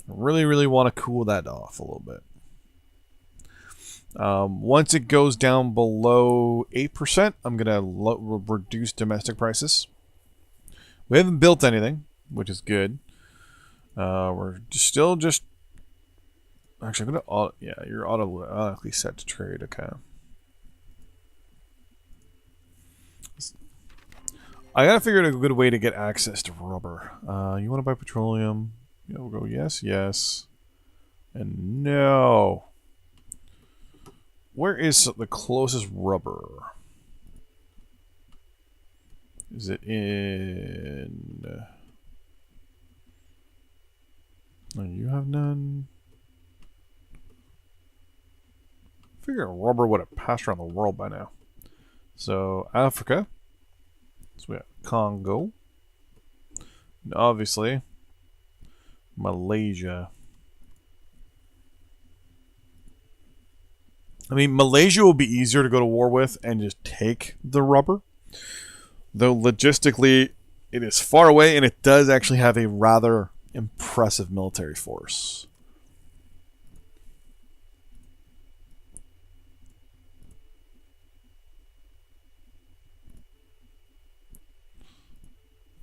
I really, really want to cool that off a little bit. Once it goes down below 8%, I'm going to reduce domestic prices. We haven't built anything, which is good. We're still just... Actually, I'm going to... Yeah, you're automatically set to trade. Okay. I gotta figure out a good way to get access to rubber. You want to buy petroleum? Yeah, we'll go yes, yes, and no. Where is the closest rubber? Is it in... No, you have none. I figure rubber would have passed around the world by now. So, Africa. So we have Congo. And obviously, Malaysia. I mean, Malaysia will be easier to go to war with and just take the rubber. Though logistically, it is far away and it does actually have a rather impressive military force.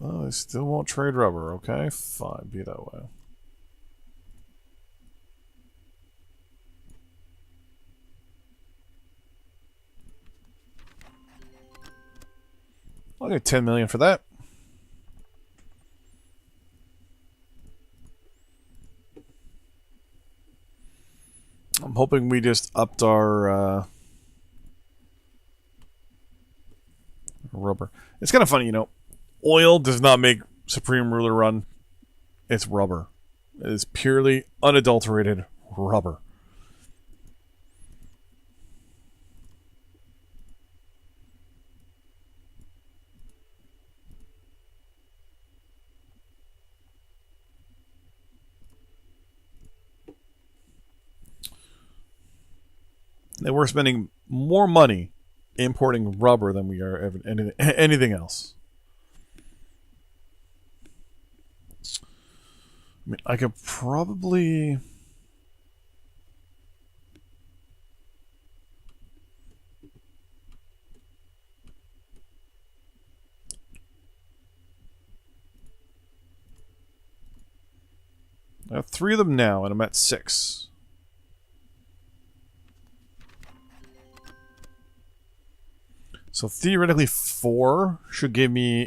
Oh, I still won't trade rubber. Okay, fine. Be that way. I'll get 10 million for that. I'm hoping we just upped our rubber. It's kind of funny, you know. Oil does not make Supreme Ruler run. It's rubber. It is purely unadulterated rubber. And we're spending more money importing rubber than we are anything else. I mean, I could probably... I have 3 of them now, and I'm at 6. So theoretically, 4 should give me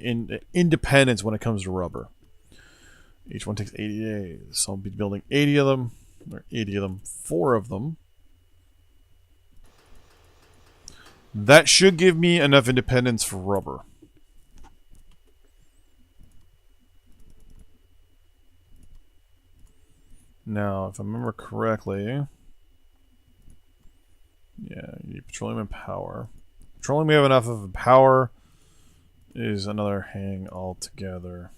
independence when it comes to rubber. Each one takes 80 days. So I'll be building 80 of them. Or 80 of them. 4 of them. That should give me enough independence for rubber. Now, if I remember correctly... Yeah, you need petroleum and power. Petroleum we have enough of. Power is another hang altogether.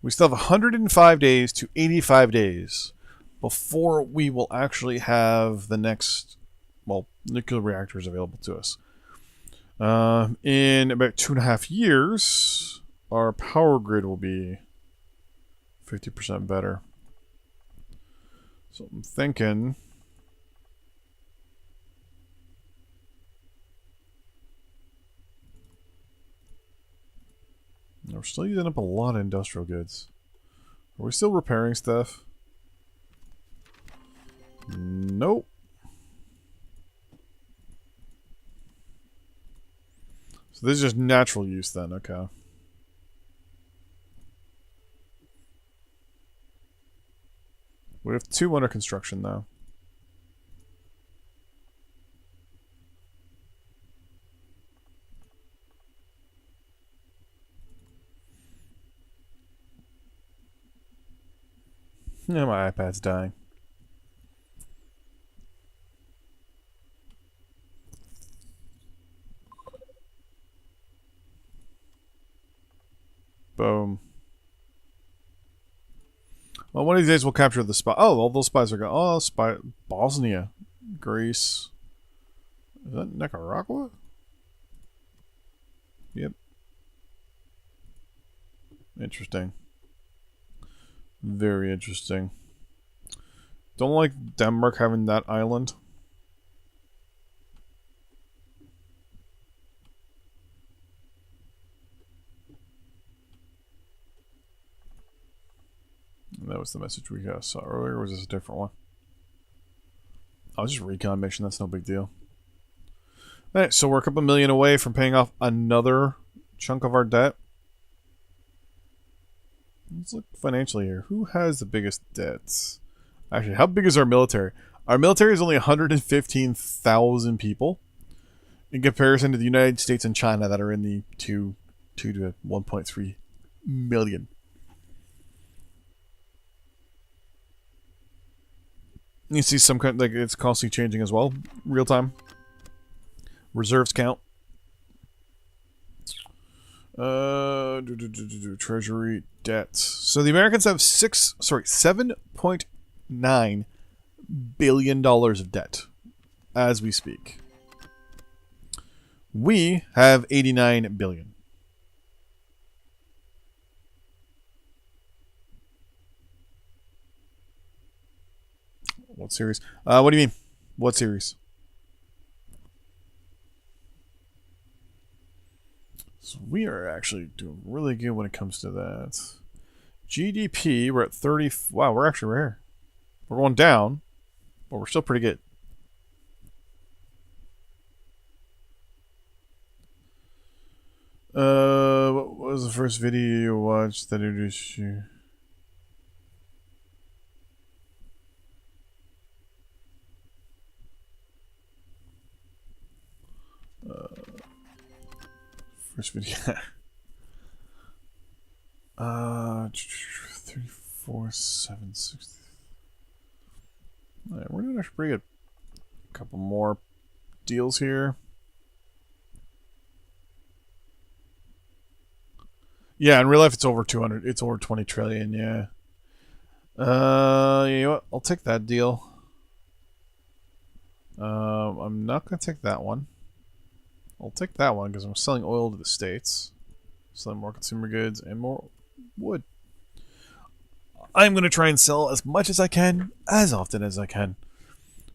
We still have 105 days to 85 days before we will actually have the next, well, nuclear reactors available to us. In about 2.5 years, our power grid will be 50% better. So I'm thinking... We're still using up a lot of industrial goods. Are we still repairing stuff? Nope. So this is just natural use then, okay. We have 2 under construction though. Yeah, my iPad's dying. Boom. Well, one of these days we'll capture the spy. Oh, all those spies are gone. Oh, spy. Bosnia. Greece. Is that Nicaragua? Yep. Interesting. Very interesting. Don't like Denmark having that island. And that was the message we saw earlier, or was this a different one? Oh, just a recon mission, that's no big deal. Alright, so we're a couple million away from paying off another chunk of our debt. Let's look financially here. Who has the biggest debts? Actually, how big is our military? Our military is only 115,000 people in comparison to the United States and China that are in the 2 to 1.3 million. You see some kind, like, it's constantly changing as well, real time. Reserves count. Treasury debt. So the Americans have $7.9 billion of debt as we speak. We have 89 billion. What series? What do you mean? What series? So we are actually doing really good when it comes to that. GDP, we're at 30. Wow, we're actually rare. We're going down, but we're still pretty good. What was the first video you watched that introduced you? First video. 34. 4,760. All right, we're doing actually pretty good. A couple more deals here. Yeah, in real life it's over 200. It's over 20 trillion. Yeah. You know what? I'll take that deal. I'm not gonna take that one. I'll take that one because I'm selling oil to the States. Selling more consumer goods and more wood. I'm gonna try and sell as much as I can, as often as I can.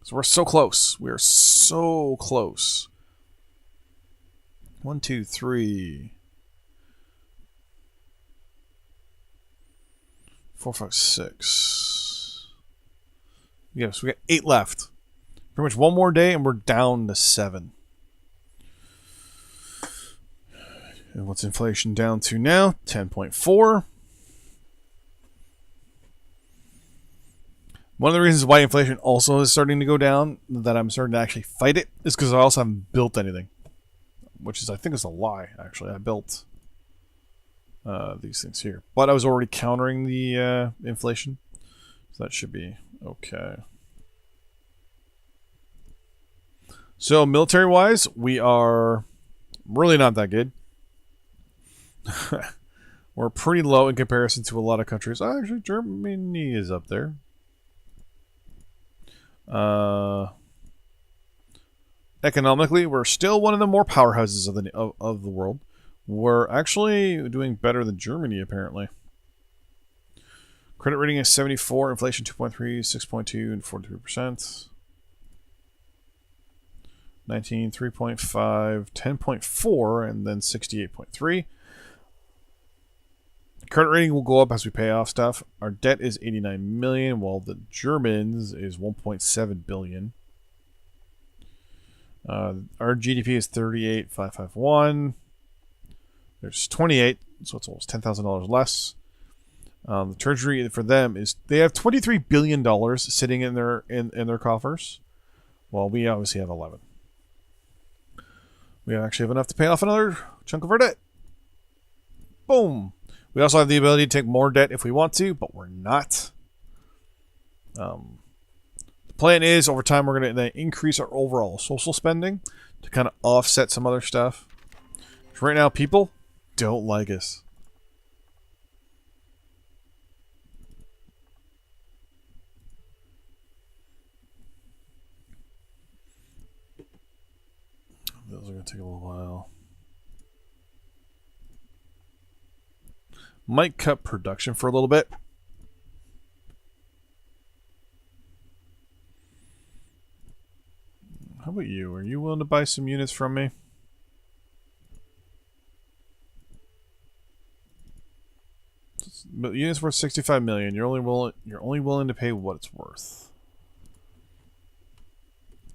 So we're so close. We are so close. 1, 2, 3, 4, 5, 6. Yes, we got 8 left. Pretty much one more day and we're down to 7. And what's inflation down to now? 10.4. One of the reasons why inflation also is starting to go down, that I'm starting to actually fight it, is because I also haven't built anything. Which is, I think, is a lie, actually. I built these things here. But I was already countering the inflation. So that should be okay. So, military-wise, we are really not that good. We're pretty low in comparison to a lot of countries. Actually, Germany is up there. Economically, we're still one of the more powerhouses of the world. We're actually doing better than Germany, apparently. Credit rating is 74, inflation 2.3, 6.2, and 43%. 19, 3.5, 10.4, and then 68.3. Credit rating will go up as we pay off stuff. Our debt is 89 million, while the Germans is 1.7 billion. Our GDP is 38,551. There's 28, so it's almost $10,000 less. The treasury for them is they have $23 billion sitting in their coffers, while we obviously have 11. We actually have enough to pay off another chunk of our debt. Boom. We also have the ability to take more debt if we want to, but we're not. The plan is, over time, we're going to increase our overall social spending to kind of offset some other stuff. Right now, people don't like us. Those are going to take a little while. Might cut production for a little bit. How about you? Are you willing to buy some units from me? But units worth 65 million. You're only willing to pay what it's worth.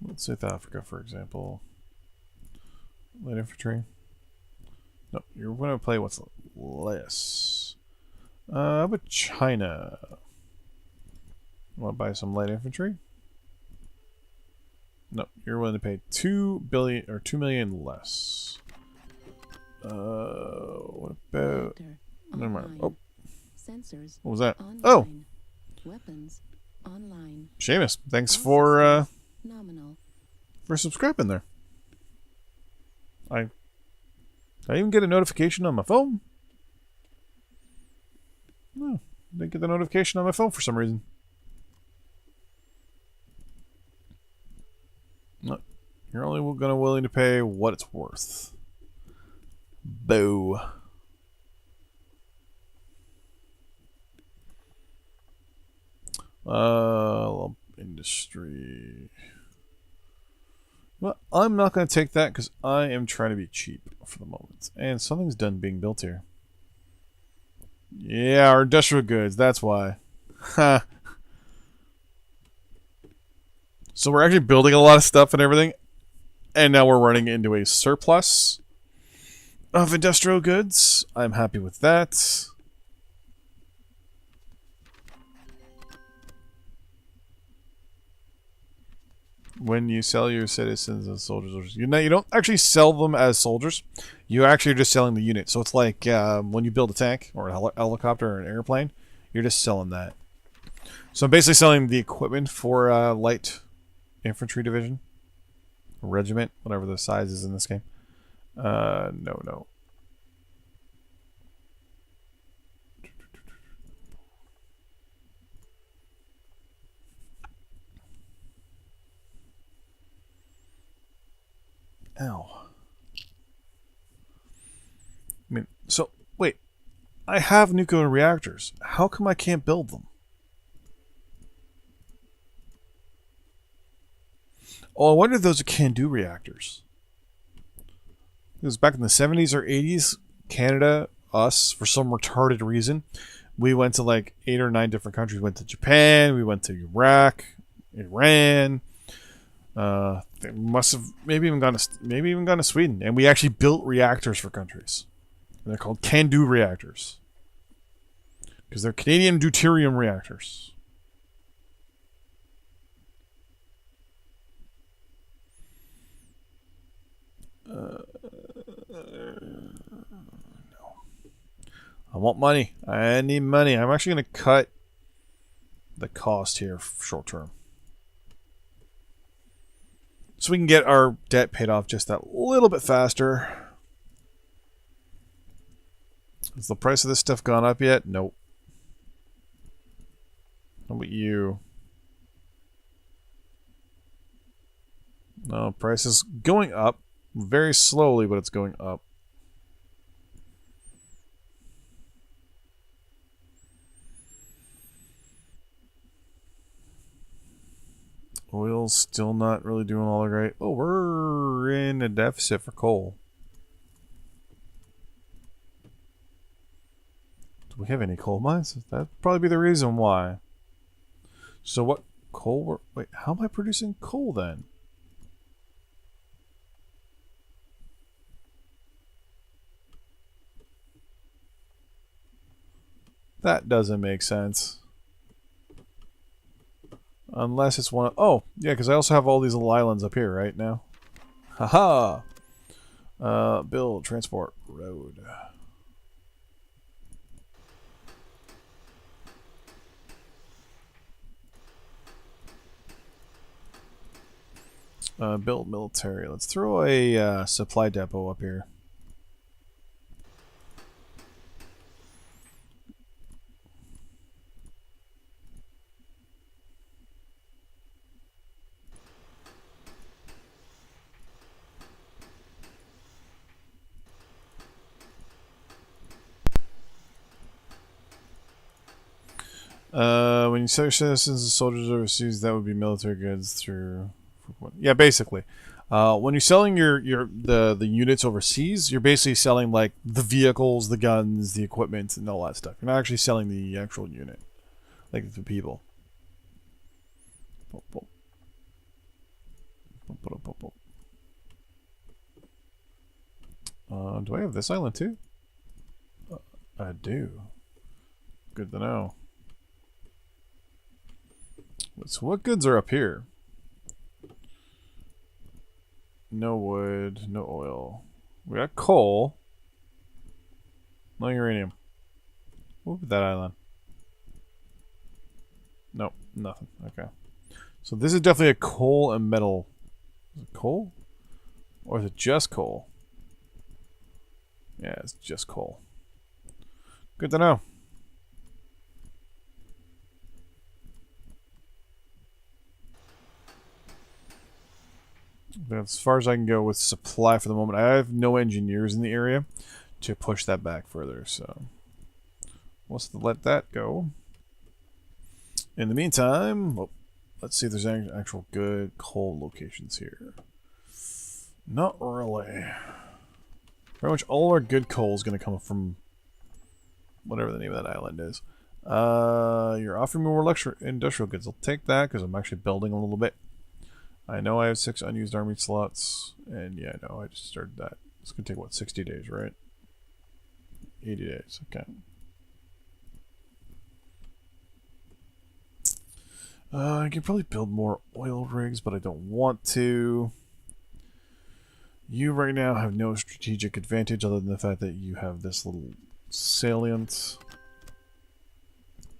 Let's South Africa, for example. Light infantry. No, you're going to play what's less. How about China? Want to buy some light infantry? No, you're willing to pay 2 billion or 2 million less. What about? Never mind. Oh, sensors. What was that? Online. Oh, Weapons online. Seamus, thanks for Nominal. subscribing there. I even get a notification on my phone. No, didn't get the notification on my phone for some reason. No, you're only willing to pay what it's worth. Boo. Industry. Well, I'm not going to take that because I am trying to be cheap for the moment. And something's done being built here. Yeah, our industrial goods, that's why. Ha. So we're actually building a lot of stuff and everything. And now we're running into a surplus of industrial goods. I'm happy with that. When you sell your citizens as soldiers, you don't actually sell them as soldiers. You actually are just selling the unit. So it's like when you build a tank or a helicopter or an airplane, You're just selling that. So I'm basically selling the equipment for light infantry division, regiment, whatever the size is in this game. No. Ow. I mean, so, wait. I have nuclear reactors. How come I can't build them? Oh, I wonder if those are can-do reactors. Because back in the 70s or 80s, Canada, us, for some retarded reason, we went to like 8 or 9 different countries. We went to Japan, we went to Iraq, Iran. They must have maybe even gone to Sweden, and we actually built reactors for countries. And they're called can-do reactors because they're Canadian deuterium reactors. No. I want money. I need money. I'm actually going to cut the cost here short term, so we can get our debt paid off just that little bit faster. Has the price of this stuff gone up yet? Nope. How about you? No, price is going up very slowly, but it's going up. Oil's still not really doing all that great. Oh, we're in a deficit for coal. Do we have any coal mines? That'd probably be the reason why. So what coal? Wait, how am I producing coal then? That doesn't make sense. Unless it's one of... Oh, yeah, because I also have all these little islands up here right now. Haha! Build, transport, road. Build military. Let's throw a supply depot up here. When you sell your citizens and soldiers overseas, that would be military goods through... Yeah, basically. When you're selling the units overseas, you're basically selling like the vehicles, the guns, the equipment, and all that stuff. You're not actually selling the actual unit, like the people. Do I have this island too? I do. Good to know. So what goods are up here? No wood, no oil. We got coal. No uranium. What about that island? Nope, nothing. Okay. So this is definitely a coal and metal. Is it coal? Or is it just coal? Yeah, it's just coal. Good to know. That's as far as I can go with supply for the moment. I have no engineers in the area to push that back further, so let's let that go. In the meantime, well, let's see if there's any actual good coal locations here. Not really. Pretty much all our good coal is going to come from whatever the name of that island is. You're offering me more industrial goods. I'll take that because I'm actually building a little bit. I know I have 6 unused army slots, and yeah, I know I just started that. It's going to take, what, 60 days, right? 80 days, okay. I can probably build more oil rigs, but I don't want to. You right now have no strategic advantage other than the fact that you have this little salient.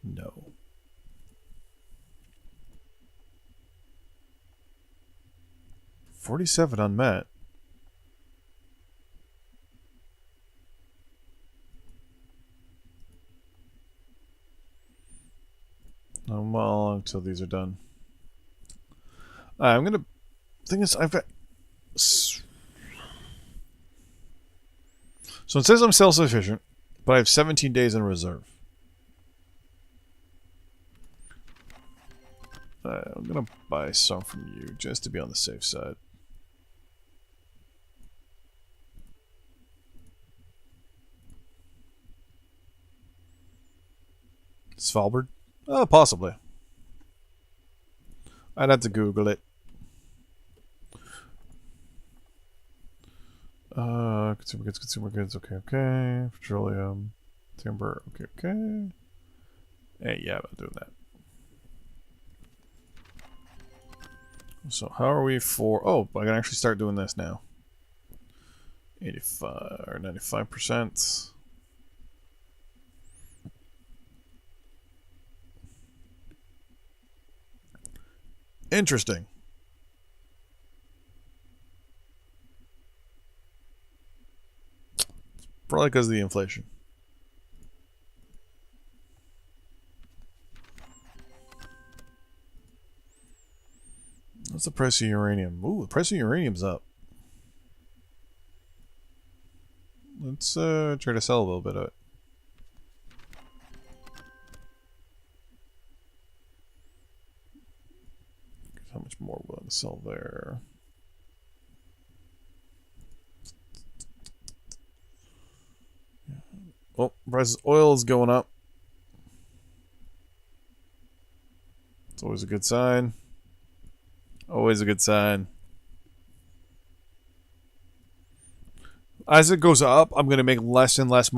No. $47 unmet. How long till these are done? I'm gonna. Thing is, I've got. So it says I'm self-sufficient, but I have 17 days in reserve. I'm gonna buy some from you just to be on the safe side. Svalbard? Oh, possibly. I'd have to Google it. Consumer goods, okay. Petroleum, timber, okay. Hey, yeah, I'm doing that. So how are we for... Oh, I can actually start doing this now. 85 or 95%. Interesting. Probably because of the inflation. What's the price of uranium? Ooh, the price of uranium's up. Let's try to sell a little bit of it. How much more will I sell there? Oh, price of oil is going up. It's always a good sign. Always a good sign. As it goes up, I'm going to make less and less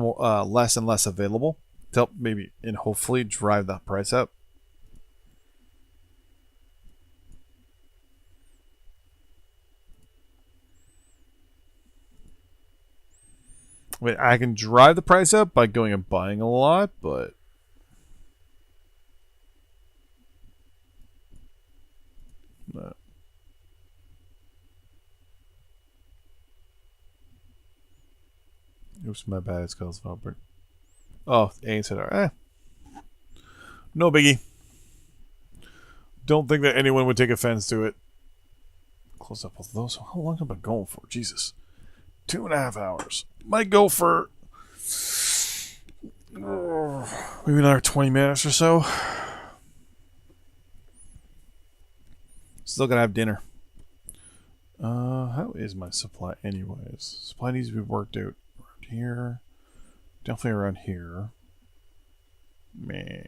available to help maybe and hopefully drive that price up. Wait, I can drive the price up by going and buying a lot, but no. Oops, my bad. It's called Svalbard. Oh, ain't said no biggie. Don't think that anyone would take offense to it. Close up both of those. How long have I been going for? Jesus. 2.5 hours. Might go for maybe another 20 minutes or so. Still gotta have dinner. How is my supply anyways? Supply needs to be worked out around here. Definitely around here. Meh.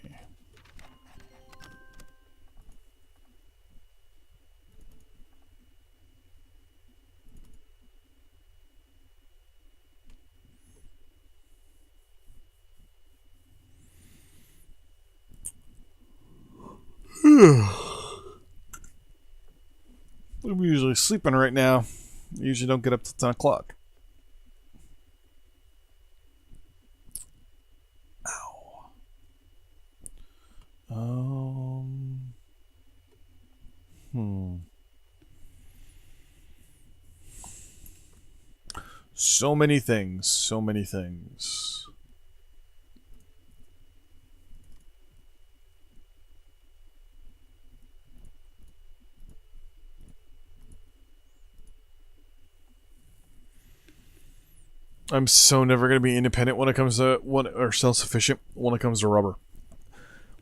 I'm usually sleeping right now. I usually don't get up till 10 o'clock. Ow. So many things. So many things. I'm so never going to be independent when it comes to or self-sufficient when it comes to rubber.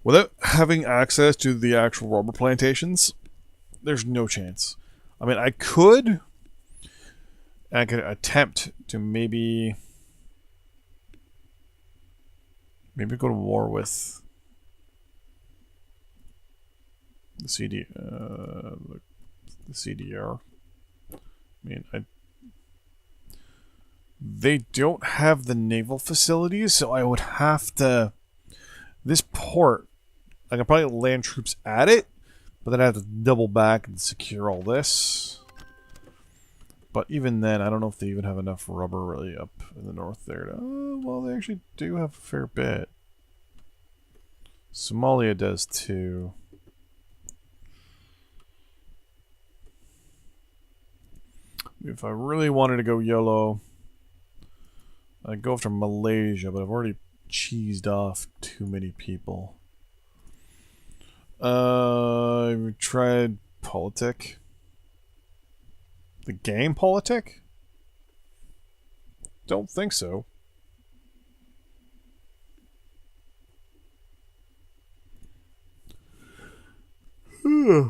Without having access to the actual rubber plantations, there's no chance. I mean, I could attempt to maybe go to war with the the CDR. I mean, they don't have the naval facilities, so I would have to... This port, I can probably land troops at it, but then I have to double back and secure all this. But even then, I don't know if they even have enough rubber really up in the north there. Well, they actually do have a fair bit. Somalia does too. If I really wanted to go YOLO, I'd go after Malaysia, but I've already cheesed off too many people. We tried Politic. The game Politic? Don't think so. Hmm.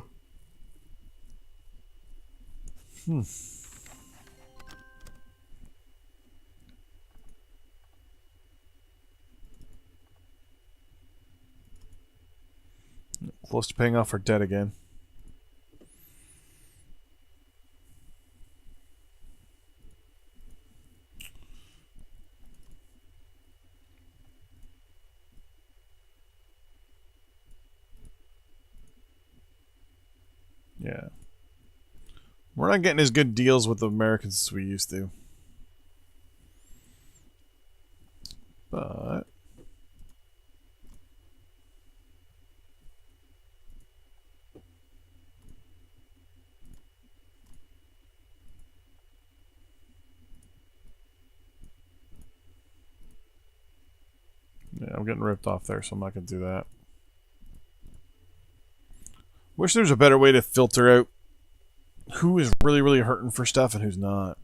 Close to paying off our debt again. Yeah. We're not getting as good deals with the Americans as we used to. But yeah, I'm getting ripped off there, so I'm not going to do that. Wish there's a better way to filter out who is really, really hurting for stuff and who's not.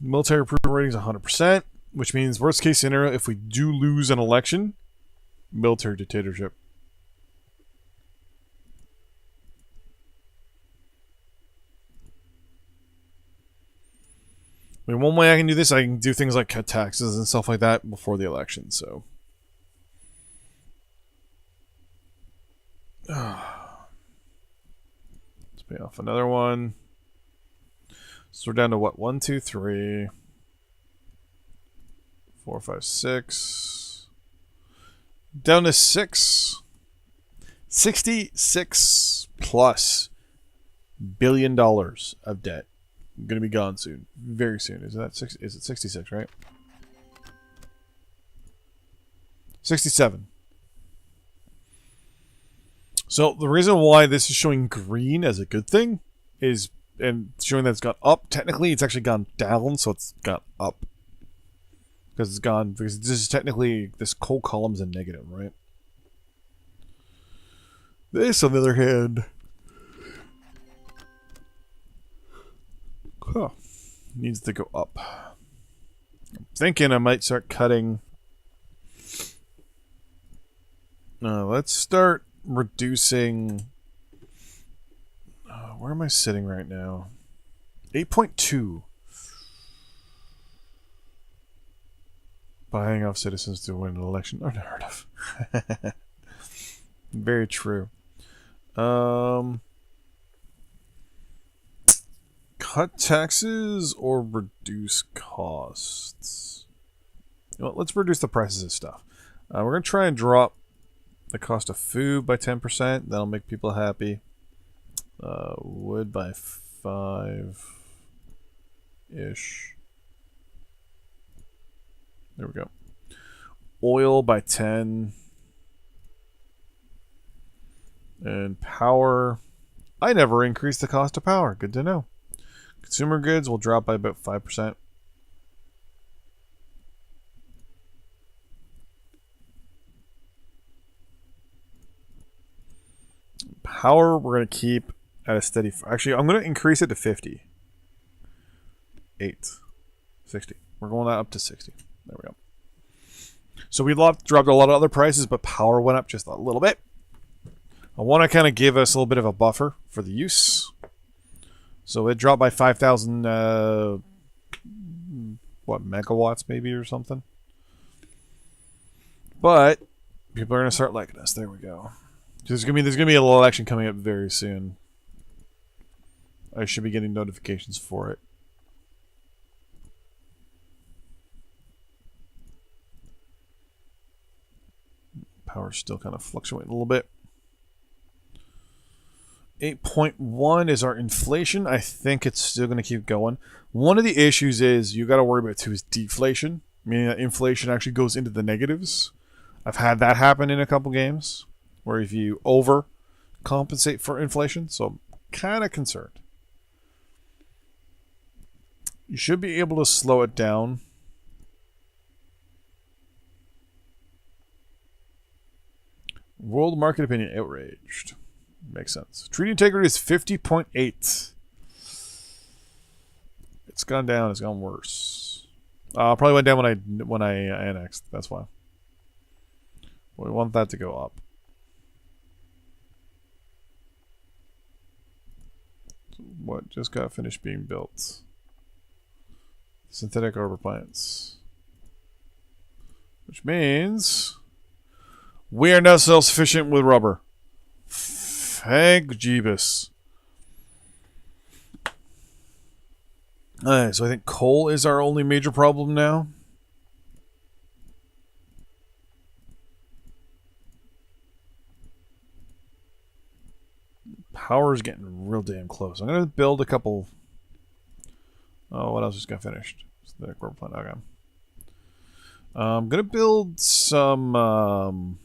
Military approval rating is 100%, which means worst case scenario, if we do lose an election, military dictatorship. I mean, one way I can do this, I can do things like cut taxes and stuff like that before the election, so. Let's pay off another one. So we're down to what? 1, 2, 3, 4, 5, 6. Down to 6. $66+ billion of debt. Going to be gone soon. Very soon. Is that six? Is it 66, right? 67. So the reason why this is showing green as a good thing is, and showing that it's gone up, technically it's actually gone down, so it's gone up. Because it's gone, because this is technically, this whole column's a negative, right? This, on the other hand, needs to go up. I'm thinking I might start cutting. Let's start reducing. Where am I sitting right now? 8.2. Buying off citizens to win an election. Unheard of. Very true. Cut taxes or reduce costs? Well, let's reduce the prices of stuff. We're going to try and drop the cost of food by 10%. That'll make people happy. Wood by 5-ish. There we go. Oil by 10. And power. I never increased the cost of power. Good to know. Consumer goods will drop by about 5%. Power, we're going to keep at a steady. Actually, I'm going to increase it to 50. 60. We're going up to 60. There we go. So we dropped a lot of other prices, but power went up just a little bit. I want to kind of give us a little bit of a buffer for the use. So it dropped by 5,000, megawatts maybe or something. But people are going to start liking us. There we go. There's gonna be a little election coming up very soon. I should be getting notifications for it. Power's still kind of fluctuating a little bit. 8.1 is our inflation. I think it's still going to keep going. One of the issues is you got to worry about too is deflation, meaning that inflation actually goes into the negatives. I've had that happen in a couple games where if you overcompensate for inflation, so I'm kind of concerned. You should be able to slow it down. World market opinion outraged. Makes sense. Treaty integrity is 50.8. It's gone down. It's gone worse. Probably went down when I annexed. That's why. We want that to go up. What just got finished being built? Synthetic rubber plants. Which means we are now self-sufficient with rubber. Thank Jeebus. Alright, so I think coal is our only major problem now. Power's getting real damn close. I'm going to build a couple... Oh, what else just got finished? Synthetic rubber plant. Okay. I'm going to build some...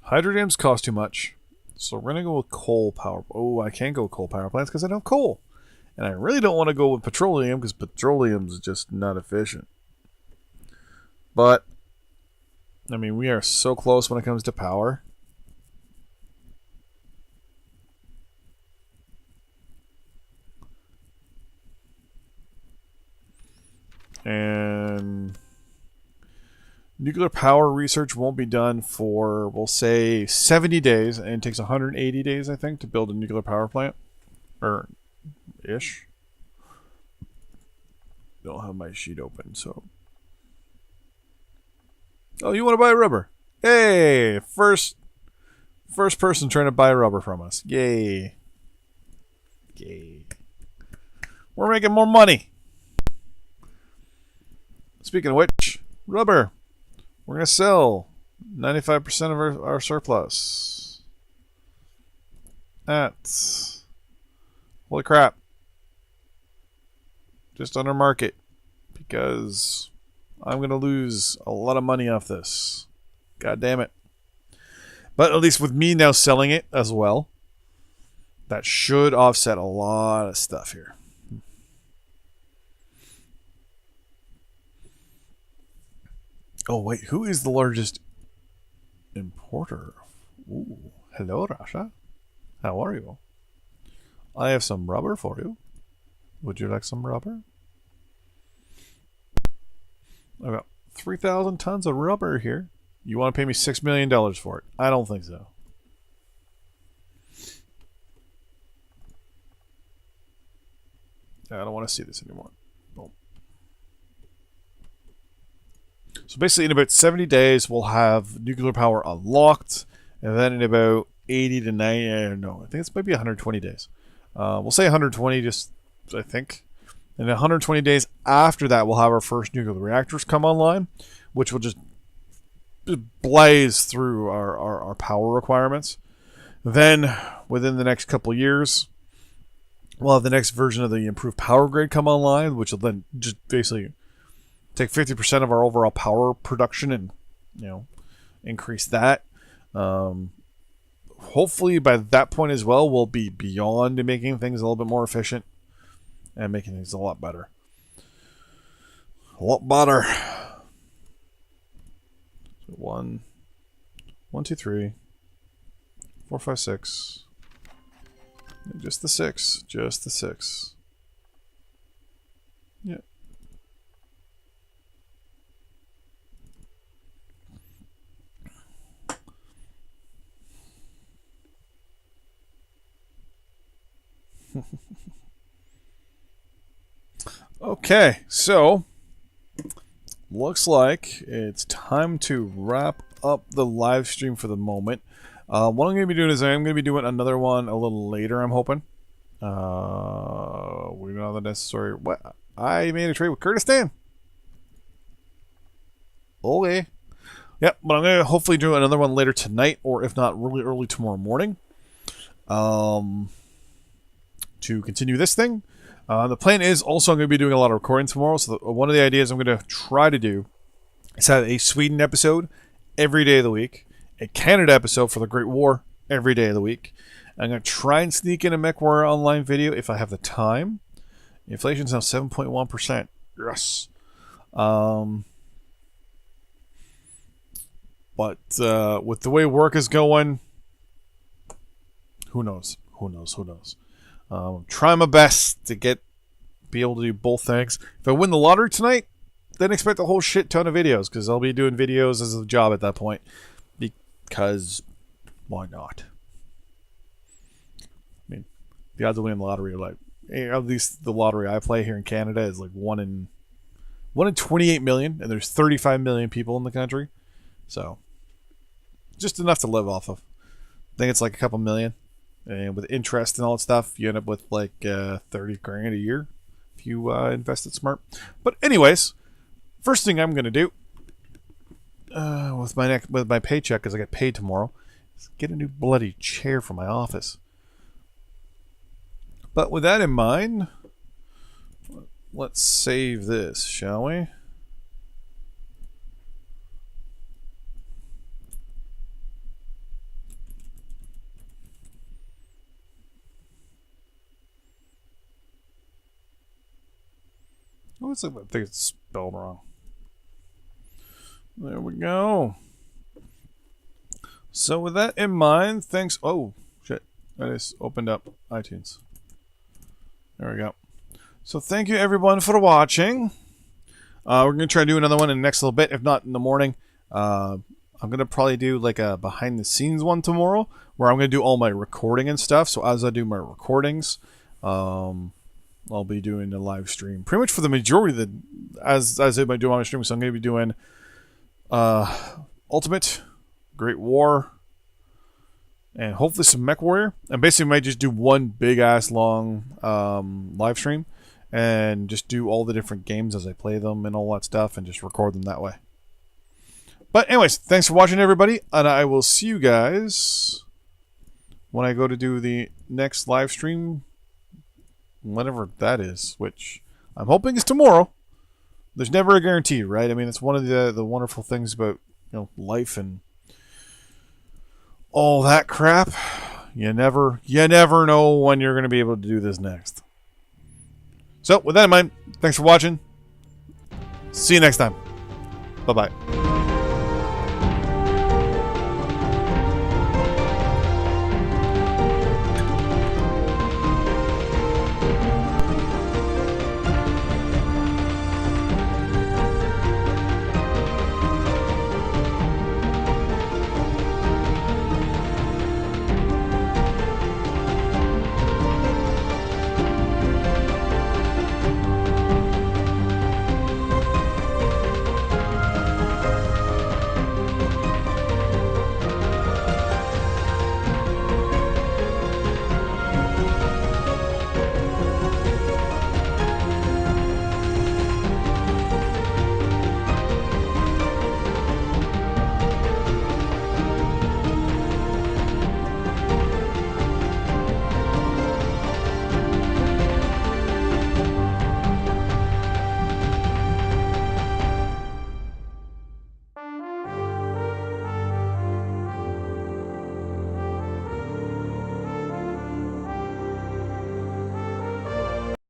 Hydro dams cost too much. So we're going to go with coal power. Oh, I can't go with coal power plants because I don't have coal. And I really don't want to go with petroleum because petroleum is just not efficient. But, I mean, we are so close when it comes to power. And nuclear power research won't be done for, we'll say, 70 days. And it takes 180 days, I think, to build a nuclear power plant. Or, ish. Don't have my sheet open, so... Oh, you want to buy rubber? Hey! First person trying to buy rubber from us. Yay. Yay. We're making more money. Speaking of which, rubber. We're going to sell 95% of our surplus. At... Holy crap. Just under market. Because I'm going to lose a lot of money off this. God damn it. But at least with me now selling it as well, that should offset a lot of stuff here. Oh, wait. Who is the largest importer? Ooh. Hello, Russia. How are you? I have some rubber for you. Would you like some rubber? I've got 3,000 tons of rubber here. You want to pay me $6 million for it? I don't think so. I don't want to see this anymore. Boom. So basically in about 70 days, we'll have nuclear power unlocked. And then in about 80 to 90, no, I think it's maybe 120 days. We'll say 120 just, I think. And 120 days after that, we'll have our first nuclear reactors come online, which will just blaze through our power requirements. Then, within the next couple years, we'll have the next version of the improved power grid come online, which will then just basically take 50% of our overall power production and, you know, increase that. Hopefully by that point as well, we'll be beyond making things a little bit more efficient and making things a lot better. A lot better. So 1, 2, 3, 4, 5, 6. Just the 6. Just the 6. Yeah. Okay, so looks like it's time to wrap up the live stream for the moment. What I'm going to be doing is I'm going to be doing another one a little later, I'm hoping. We don't have the necessary... What? I made a trade with Kurdistan. Okay. Yep, but I'm going to hopefully do another one later tonight, or if not, really early tomorrow morning. To continue this thing. The plan is also I'm going to be doing a lot of recording tomorrow, so one of the ideas I'm going to try to do is have a Sweden episode every day of the week, a Canada episode for the Great War every day of the week. I'm going to try and sneak in a MechWarrior Online video if I have the time. Inflation's now 7.1%. Yes. But with the way work is going, who knows? Who knows? Who knows? Try my best to be able to do both things. If I win the lottery tonight, then expect a whole shit ton of videos, because I'll be doing videos as a job at that point. Because why not? I mean, the odds of winning the lottery are like, at least the lottery I play here in Canada is like 1 in 28 million, and there's 35 million people in the country. So, just enough to live off of. I think it's like a couple million. And with interest and all that stuff, you end up with like 30 grand a year if you invest it smart. But anyways, first thing I'm going to do with my paycheck, because I get paid tomorrow, is get a new bloody chair for my office. But with that in mind, let's save this, shall we? Oh, I think it's spelled wrong. There we go. So with that in mind, thanks. Oh, shit. I just opened up iTunes. There we go. So thank you everyone for watching. We're going to try to do another one in the next little bit, if not in the morning. I'm going to probably do like a behind the scenes one tomorrow, where I'm going to do all my recording and stuff. So as I do my recordings, I'll be doing a live stream pretty much for the majority of the, as I do my stream. So I'm going to be doing Ultimate, Great War, and hopefully some MechWarrior. And basically might just do one big ass long live stream and just do all the different games as I play them and all that stuff, and just record them that way. But anyways, thanks for watching everybody, and I will see you guys when I go to do the next live stream, whenever that is, which I'm hoping is tomorrow. There's never a guarantee, right? I mean, it's one of the wonderful things about, you know, life and all that crap. You never know when you're going to be able to do this next. So, with that in mind, thanks for watching. See you next time. Bye-bye.